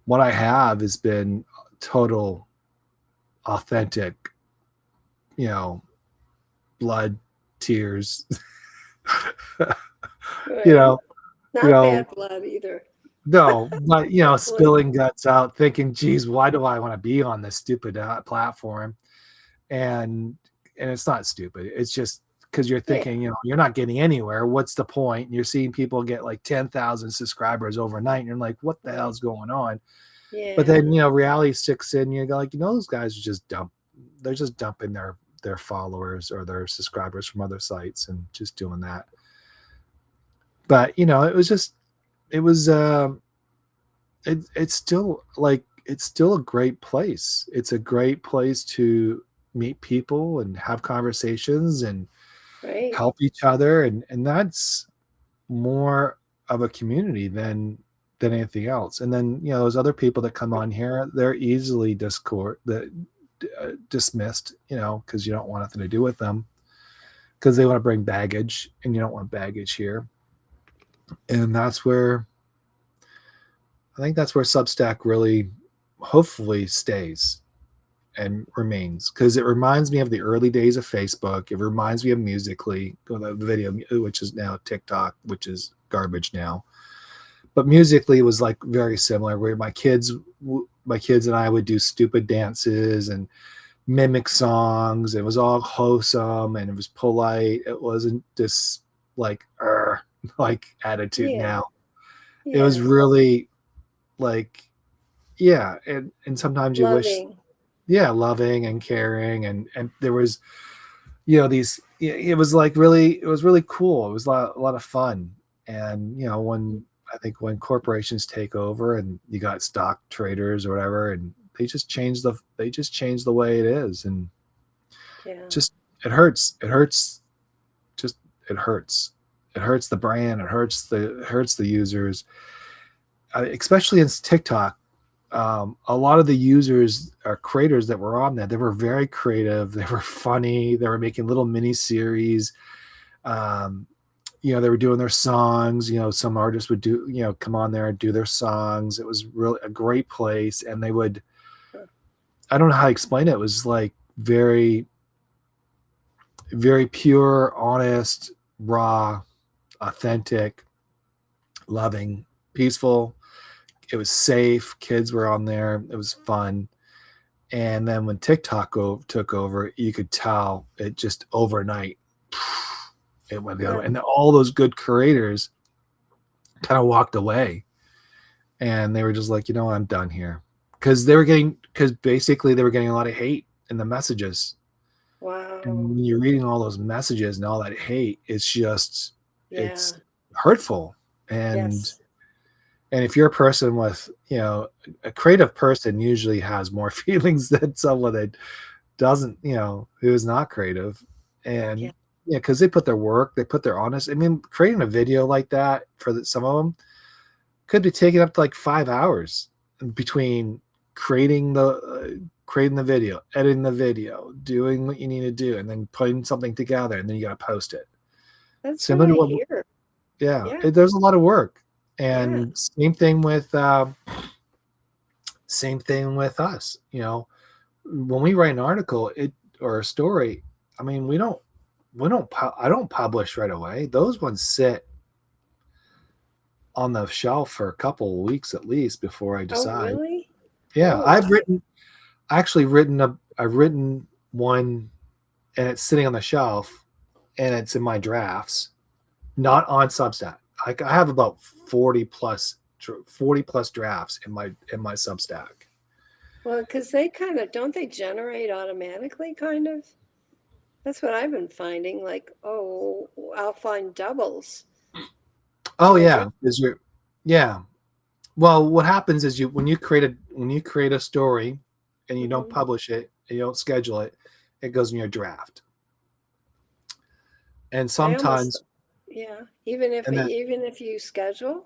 what I have has been total authentic, you know, blood, tears, you Right. know, you Not know, bad blood either. no, but Hopefully. spilling guts out, thinking, geez, why do I want to be on this stupid platform? And it's not stupid. It's just because you're Yeah. thinking, you're not getting anywhere. What's the point? And you're seeing people get like 10,000 subscribers overnight, and you're like, what the Right. hell's going on? But then, Yeah. reality sticks in. You go like, those guys are just they're just dumping their followers or their subscribers from other sites and just doing that. But it was it's still a great place. It's a great place to meet people and have conversations and Right. help each other, and that's more of a community than anything else. And then those other people that come on here, they're easily dismissed, because you don't want nothing to do with them, because they want to bring baggage, and you don't want baggage here. And I think that's where Substack really hopefully stays and remains, because it reminds me of the early days of Facebook. It reminds me of Musically, the video, which is now TikTok, which is garbage now. But Musically was like very similar, where my kids and I would do stupid dances and mimic songs. It was all wholesome and it was polite. It wasn't just like like attitude Yeah. now. It was Yeah. really like, yeah. And sometimes you wish, Loving. yeah, loving and caring. And there was, these, it was like really, it was really cool. It was a lot of fun. And, I think when corporations take over and you got stock traders or whatever, and they just change the way it is. And Yeah. just, it hurts. It hurts. Just, it hurts. It hurts the brand. It hurts the users, especially in TikTok. A lot of the users or creators that were on there, they were very creative. They were funny. They were making little mini series. Um, they were doing their songs. Some artists would come on there and do their songs. It was really a great place. And they would, I don't know how to explain it. It was like very, very pure, honest, raw, authentic, loving, peaceful. It was safe. Kids were on there. It was fun. And then when TikTok took over, you could tell it just overnight. It went the other way. And all those good creators kind of walked away. And they were just like, I'm done here. Because basically they were getting a lot of hate in the messages. Wow. And when you're reading all those messages and all that hate, it's just, it's hurtful. And and if you're a person with, a creative person usually has more feelings than someone that doesn't, who is not creative. And because they put their work, they put their honest. I mean, creating a video like that for some of them could be taking up to like 5 hours between creating the video, editing the video, doing what you need to do, and then putting something together, and then you got to post it. That's Similar what I to hear. there's a lot of work. And same thing with us. When we write an article or a story, I mean, I don't publish right away. Those ones sit on the shelf for a couple of weeks at least before I decide. Oh, really? Yeah, I've written one, and it's sitting on the shelf, and it's in my drafts, not on Substack. I have about 40 plus drafts in my Substack. Well, because they don't they generate automatically, kind of? That's what I've been finding. Like, I'll find doubles. Oh yeah, Well, what happens is when you create a story, and you don't publish it, and you don't schedule it, it goes in your draft. And sometimes, even if you schedule.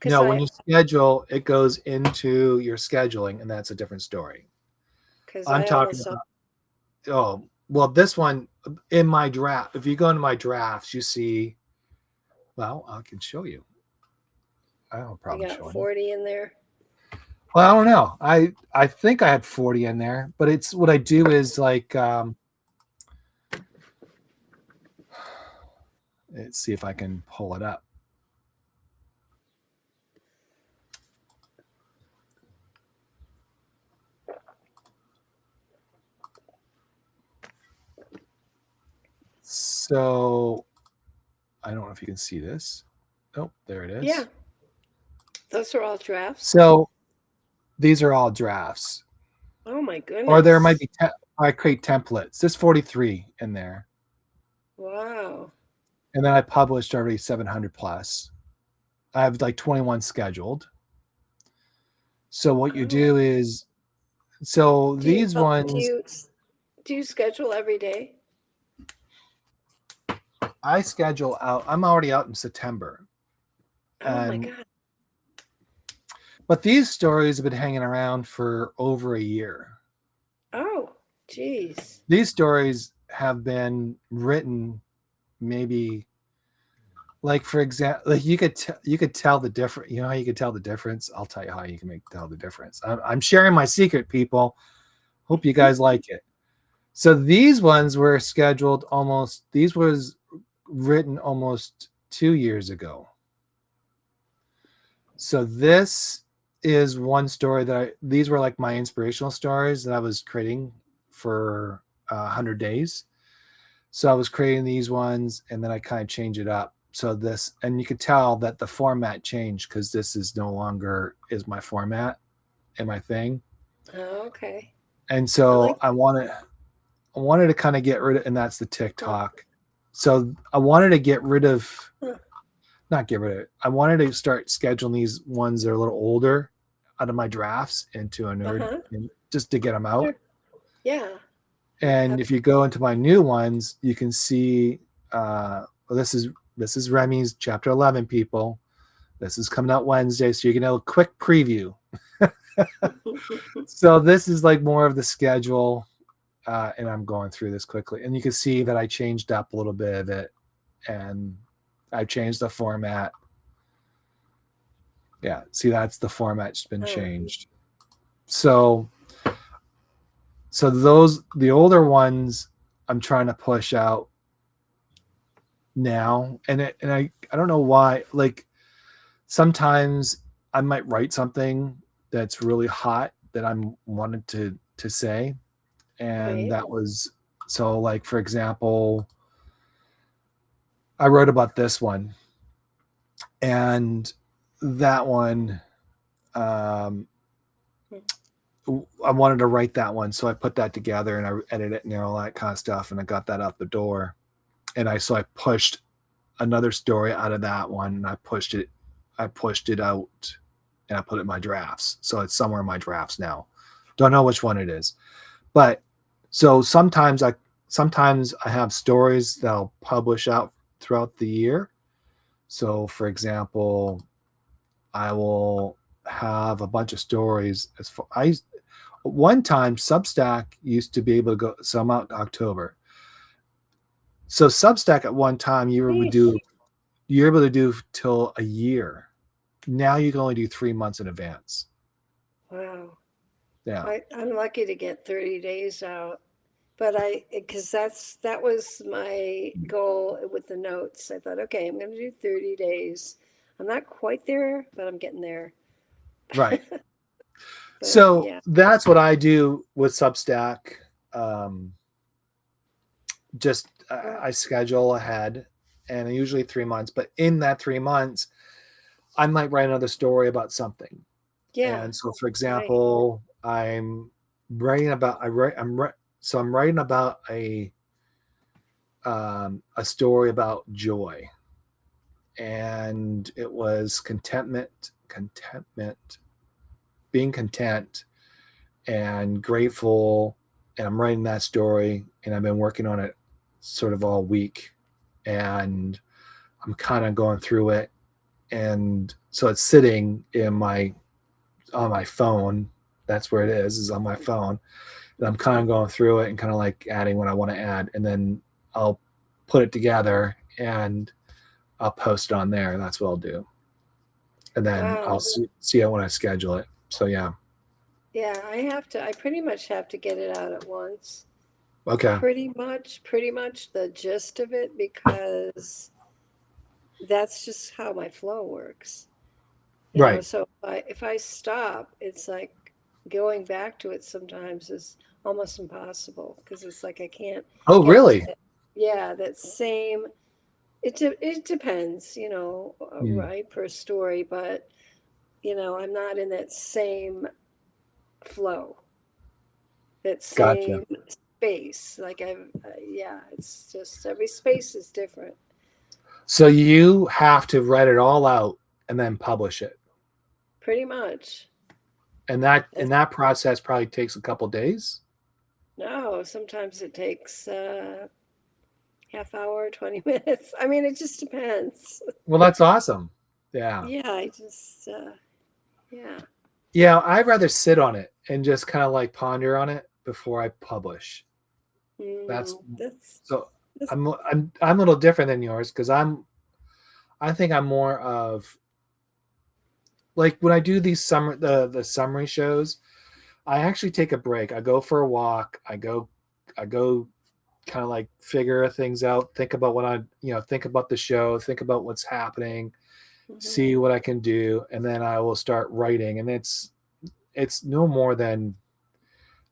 No, when you schedule, it goes into your scheduling, and that's a different story. I'm talking about. Well, this one in my draft. If you go into my drafts, you see. Well, I can show you. I don't probably got 40 in there. Well, I don't know. I think I had 40 in there, but it's what I do is like. Let's see if I can pull it up. So I don't know if you can see this. Oh, there it is. Yeah. Those are all drafts. So these are all drafts. Oh my goodness. Or there might be, I create templates. There's 43 in there. Wow. And then I published already 700 plus. I have like 21 scheduled. So what you do is, these ones. Do you schedule every day? I schedule out. I'm already out in September. Oh my God. But these stories have been hanging around for over a year. Oh, geez. These stories have been written maybe, like, for example, like you could tell the difference. You know how you could tell the difference? I'll tell you how you can tell the difference. I'm sharing my secret, people. Hope you guys like it. So these ones were scheduled these was written almost 2 years ago. So this is one story these were like my inspirational stories that I was creating for 100 days. So I was creating these ones, and then I kind of change it up. So this, and you could tell that the format changed because this is no longer is my format and my thing. Oh, okay. And I so like. I wanted to kind of get rid of, and that's the Huh, TikTok. So I wanted to get rid of, huh, not get rid of it. I wanted to start scheduling these ones that are a little older out of my drafts into a nerd, uh-huh. just to get them out. Sure. Yeah. And if you go into my new ones, you can see, well, this is Remy's chapter 11, people. This is coming out Wednesday, so you're gonna have a quick preview. So this is like more of the schedule, and I'm going through this quickly, and you can see that I changed up a little bit of it, and I changed the format. Yeah, see, that's the format's been Uh, changed. So those, the older ones, I'm trying to push out now, and I don't know why. Like sometimes I might write something that's really hot that I'm wanted to say, and right. that was, so like for example, I wrote about this one, and that one, um I wanted to write that one, so I put that together and I edited it and all that kind of stuff, and I got that out the door. And I pushed another story out of that one, and I pushed it out, and I put it in my drafts. So it's somewhere in my drafts now. Don't know which one it is, but so sometimes I have stories that I'll publish out throughout the year. So for example, I will have a bunch of stories. As far I one time Substack used to be able to go, so I'm out in October. So Substack at one time Yeesh. you're able to do till a year. Now you can only do 3 months in advance. Wow. Yeah. I'm lucky to get 30 days out. But because that was my goal with the notes. I thought, okay, I'm going to do 30 days. I'm not quite there, but I'm getting there. Right. But So yeah, that's what I do with Substack. Um, just well, I schedule ahead, and usually 3 months. But in that 3 months, I might write another story about something. yeah, And so, for right. example, I'm writing about I write I'm so I'm writing about a story about joy, and it was contentment, being content and grateful. And I'm writing that story, and I've been working on it sort of all week, and I'm kind of going through it. And so it's sitting in my on my phone. That's where it is on my phone. And I'm kind of going through it and kind of like adding what I want to add, and then I'll put it together and I'll post it on there. That's what I'll do, and then I'll Wow. see it when I schedule it. So yeah. Yeah, I pretty much have to get it out at once. Okay. Pretty much the gist of it because that's just how my flow works. Right. So if I stop, it's like going back to it sometimes is almost impossible because it's like I can't Oh, get to really? that. Yeah, that same. It depends, Hmm. right, per story, but I'm not in that same flow, that Gotcha. same space. Like yeah, it's just every space is different. So you have to write it all out and then publish it, Pretty much. and that That's process probably takes a couple days. no. Sometimes it takes half hour, 20 minutes. I mean, it just depends. Well, that's awesome. Yeah. Yeah, I just yeah. Yeah, I'd rather sit on it and just kind of like ponder on it before I publish. That's That's so that's I'm a little different than yours because I think I'm more of like when I do these the summary shows, I actually take a break. I go for a walk. I go kind of like figure things out, think about what think about the show, think about what's happening, mhm. see what I can do, and then I will start writing. And it's no more than,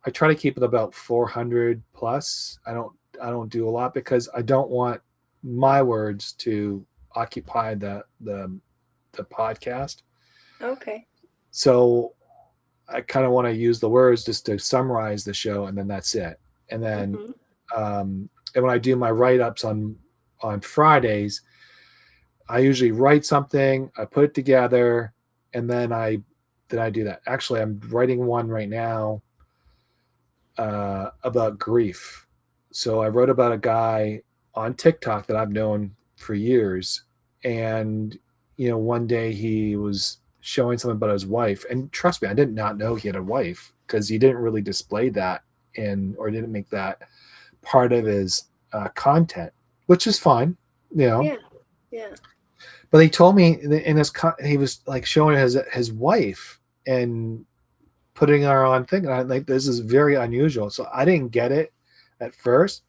I try to keep it about 400 plus. I don't do a lot because I don't want my words to occupy the podcast. Okay. So I kind of want to use the words just to summarize the show, and then that's it. And then Mm-hmm. and when I do my write-ups on Fridays, I usually write something, I put it together, and then I do that. Actually, I'm writing one right now about grief. So I wrote about a guy on TikTok that I've known for years, and one day he was showing something about his wife, and trust me, I did not know he had a wife because he didn't really display that or didn't make that part of his content, which is fine, you know. Yeah. Yeah. But he told me in he was like showing his wife and putting her on thing. And I like, this is very unusual. So I didn't get it at first.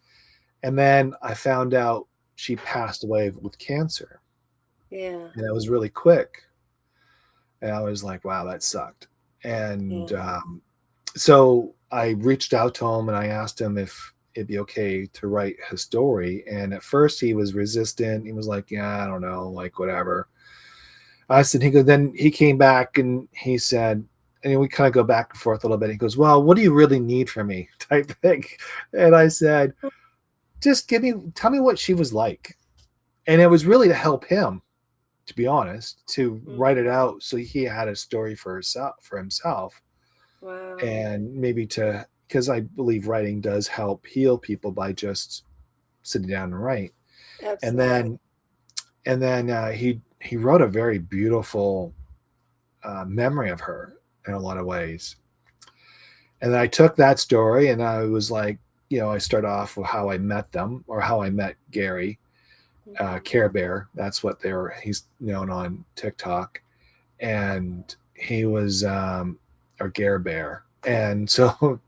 And then I found out she passed away with cancer. Yeah. And it was really quick. And I was like, wow, that sucked. And Yeah. So I reached out to him and I asked him if it'd be okay to write his story. And at first he was resistant. He was like, yeah, I don't know, like whatever. I said, then he came back and he said, and we kind of go back and forth a little bit. He goes, well, what do you really need from me type thing? And I said, just tell me what she was like. And it was really to help him, to be honest, to write it out so he had a story for himself. Wow. And maybe because I believe writing does help heal people by just sitting down and write. Absolutely. And then he wrote a very beautiful memory of her in a lot of ways. And then I took that story and I was like, I start off with how I met them or how I met Gary, Care Bear. That's what he's known on TikTok. And he was, or Gare Bear. And so,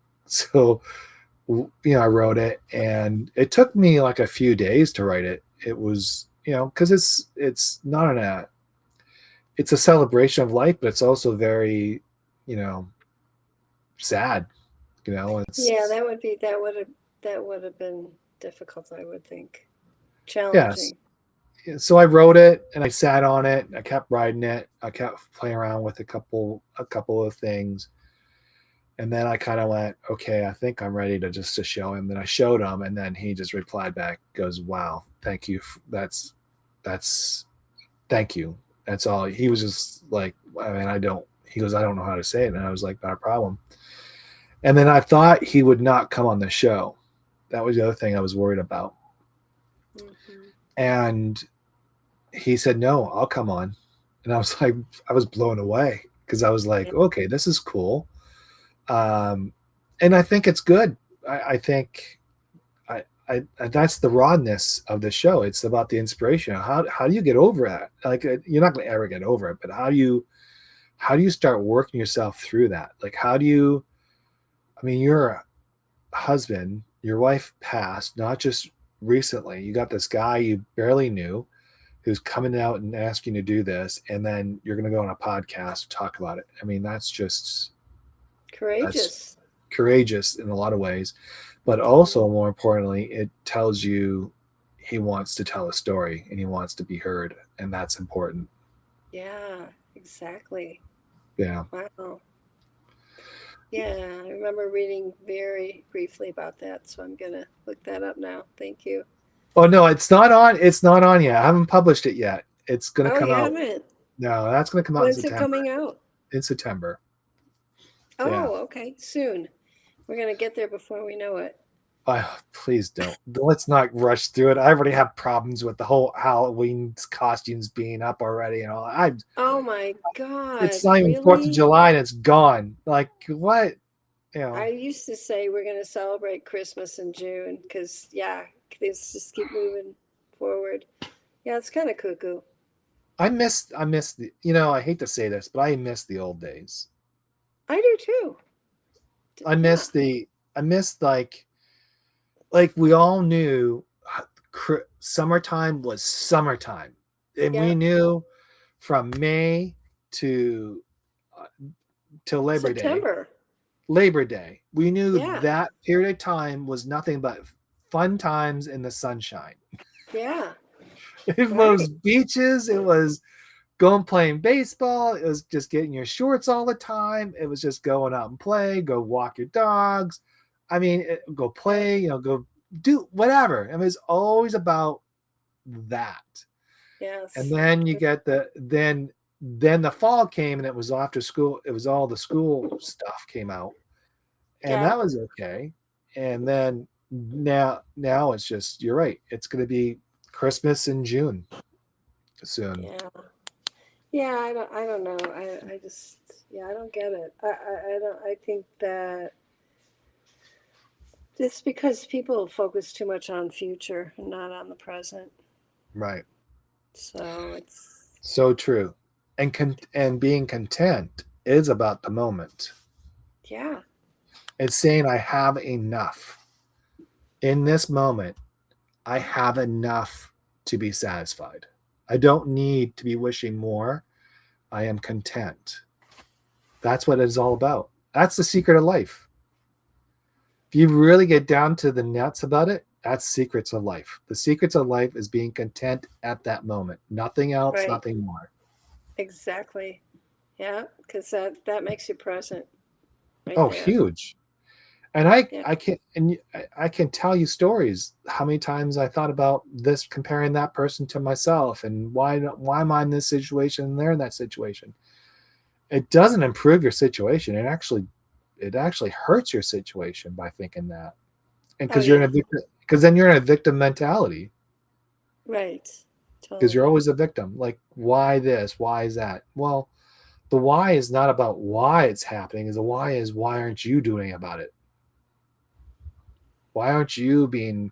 I wrote it and it took me like a few days to write it. It was, cause it's not it's a celebration of life, but it's also very, sad. Yeah, It's that would have been difficult, I would think. yes. Challenging. So I wrote it and I sat on it. I kept writing it. I kept playing around with a couple of things, and then I kind of went, okay, I think I'm ready to show him. Then I showed him, and then he just replied back, goes, "Wow, thank you. That's thank you. That's all." He was just like, I mean, I don't. He goes, I don't know how to say it, and I was like, not a problem. And then I thought he would not come on the show. That was the other thing I was worried about. Mm-hmm. And he said, no, I'll come on. And I was like, I was blown away because I was like, Yeah. okay, this is cool. And I think it's good. I think that's the rawness of the show. It's about the inspiration. How do you get over that? Like, you're not going to ever get over it, but how do you start working yourself through that? Like, I mean, you're a husband, your wife passed, not just recently. You got this guy you barely knew who's coming out and asking you to do this, and then you're going to go on a podcast to talk about it. I mean, that's Courageous. courageous in a lot of ways, but also more importantly, it tells you he wants to tell a story and he wants to be heard, and that's important. Yeah, exactly. Yeah. Wow. Yeah, I remember reading very briefly about that, so I'm gonna look that up now. Thank you. Oh no, it's not on. It's not on yet. I haven't published it yet. It's going to Oh, come you out. haven't? No, that's going to come out in When's it September. coming out? In September. Yeah. Oh, okay, soon. We're gonna get there before we know it. Please don't. Let's not rush through it. I already have problems with the whole Halloween costumes being up already and all. Oh my God, It's not even Fourth of really? July and it's gone. Like what? You I know, used to say we're gonna celebrate Christmas in June because, yeah, things just keep moving forward. Yeah, it's kind of cuckoo. I miss the. I hate to say this, but I miss the old days. I do too. I Yeah, miss the. I miss like we all knew summertime was summertime, and yeah. we knew from May to uh, till Labor Day. September. Labor Day, we knew Yeah, that period of time was nothing but fun times in the sunshine. yeah. It was Right. beaches. It was going playing baseball. It was just getting your shorts all the time. It was just going out and play, go walk your dogs. I mean, go Right. play, go do whatever. I mean, it's always about that. And Yes. then you get then the fall came and it was after school. It was all the school stuff came out, and Yeah. that was okay. And then now it's just, you're right. It's going to be Christmas in June soon. Yeah. Yeah. I don't know. I just, yeah, I don't get it. I don't, I think that it's because people focus too much on future and not on the present. Right. So it's, So true. And being content is about the moment. yeah. It's saying I have enough. In this moment, I have enough to be satisfied. I don't need to be wishing more. I am content. That's what it's all about. That's the secret of life. If you really get down to the nuts about it, that's secrets of life. The secrets of life is being content at that moment. Nothing else, Right. nothing more. Exactly. Yeah. Because that makes you present right Oh, there. huge. And I Yeah. I can and I can tell you stories how many times I thought about this, comparing that person to myself, and why am I in this situation and they're in that situation. It doesn't improve your situation. It actually hurts your situation by thinking that. And Oh, because you're in a yeah. victim, because then you're in a victim mentality, Right. because you're Totally. always a victim. Like, why this? Why is that? Well, the why is not about why it's happening. Is the why is, why aren't you doing about it? Why aren't you being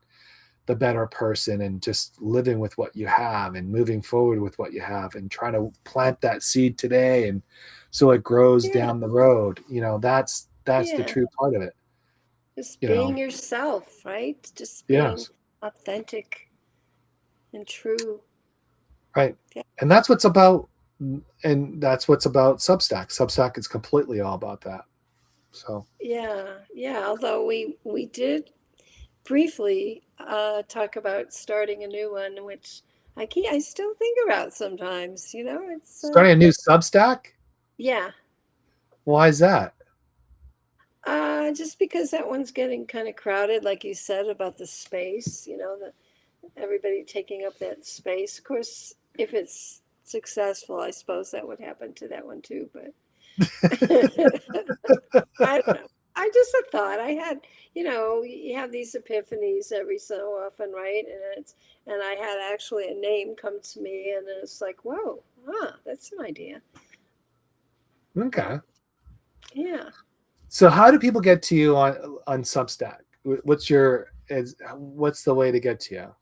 the better person and just living with what you have and moving forward with what you have and trying to plant that seed today, and so it grows Yeah. down the road. That's the Yeah. true part of it. Just You know, being yourself, right? Just being yes, authentic and true. right. Yeah. And that's what's about, and that's what's about Substack. Substack is completely all about that. So, Yeah. Yeah. Although we did briefly talk about starting a new one, which I still think about sometimes. It's starting a new Substack. yeah. Why is that? Just because that one's getting kind of crowded, like you said about the space. Everybody taking up that space. Of course, if it's successful, I suppose that would happen to that one too. But I don't know. I just a thought. I had, you have these epiphanies every so often, right? And I had actually a name come to me, and it's like, whoa, that's an idea. Okay. But yeah. So how do people get to you on Substack? What's the way to get to you?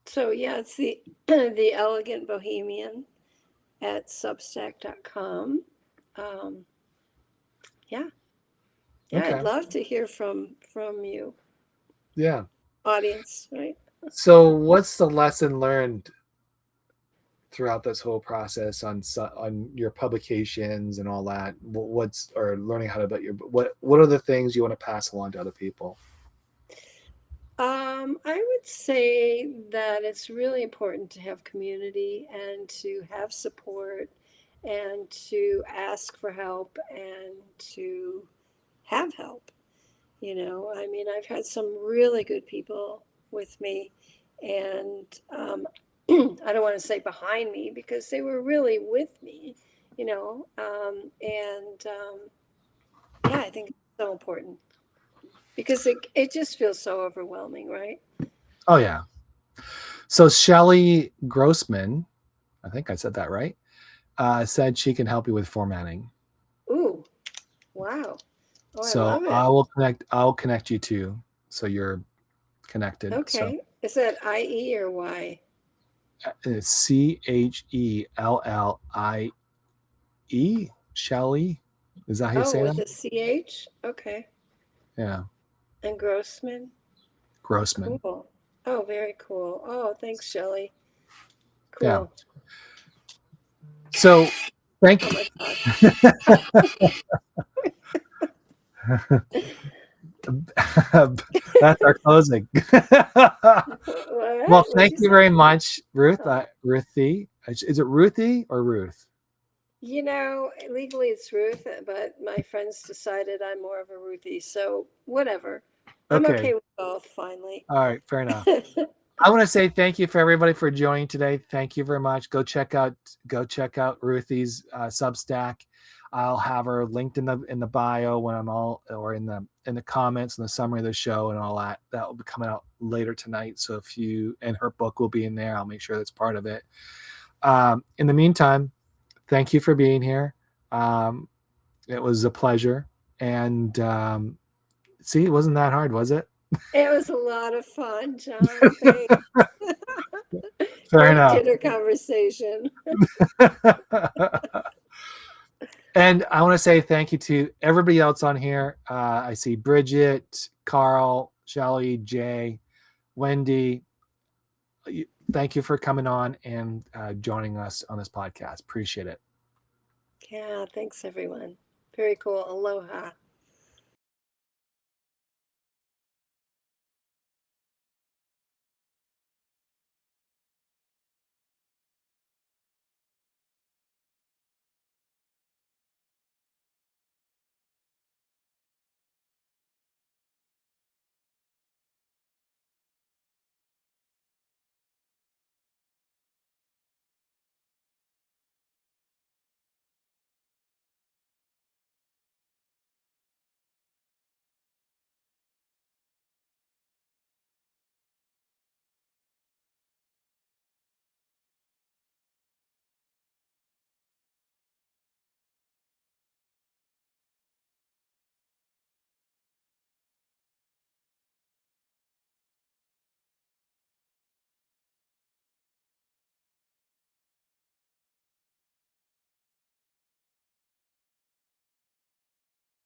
So yeah, it's the the Elegant Bohemian at Substack.com. Um, yeah, yeah, I'd Okay. love to hear from you, Yeah. audience, right? So what's the lesson learned throughout this whole process on your publications and all that? What's or learning how to about your what are the things you want to pass along to other people? I would say that it's really important to have community and to have support and to ask for help and to have help. I mean, I've had some really good people with me, and I don't want to say behind me because they were really with me, and yeah, I think it's so important because it just feels so overwhelming, right? Oh yeah. So Shelly Grossman, I think I said that right, said she can help you with formatting. Ooh, wow. Oh, I So love it. I'll connect you to, so you're connected. So Okay. Is that IE or Y? it's Chellie. Shelly. Is that how you Oh, say with that? a CH? Okay. Yeah. And Grossman? Grossman. Cool. Oh, very cool. Oh, thanks, Shelley. Yeah. Cool. So thank Oh my gosh. you. That's our closing. What? Well, What'd thank you you say? very much, Ruth. Oh. Ruthie. Is it Ruthie or Ruth? Legally it's Ruth, but my friends decided I'm more of a Ruthie, so whatever. I'm Okay. okay with both, finally. All right. Fair enough. I want to say thank you for everybody for joining today. Thank you very much. Go check out Ruthie's Substack. I'll have her linked in the bio when I'm all, or in the comments and the summary of the show and all that. That will be coming out later tonight. So and her book will be in there. I'll make sure that's part of it. In the meantime, thank you for being here. It was a pleasure. And see, it wasn't that hard, was it? It was a lot of fun, John. Thanks. Fair Great enough. dinner conversation. And I want to say thank you to everybody else on here. I see Bridget, Carl, Shelly, Jay, Wendy. Thank you for coming on and joining us on this podcast. Appreciate it. Yeah, thanks everyone. Very cool. Aloha.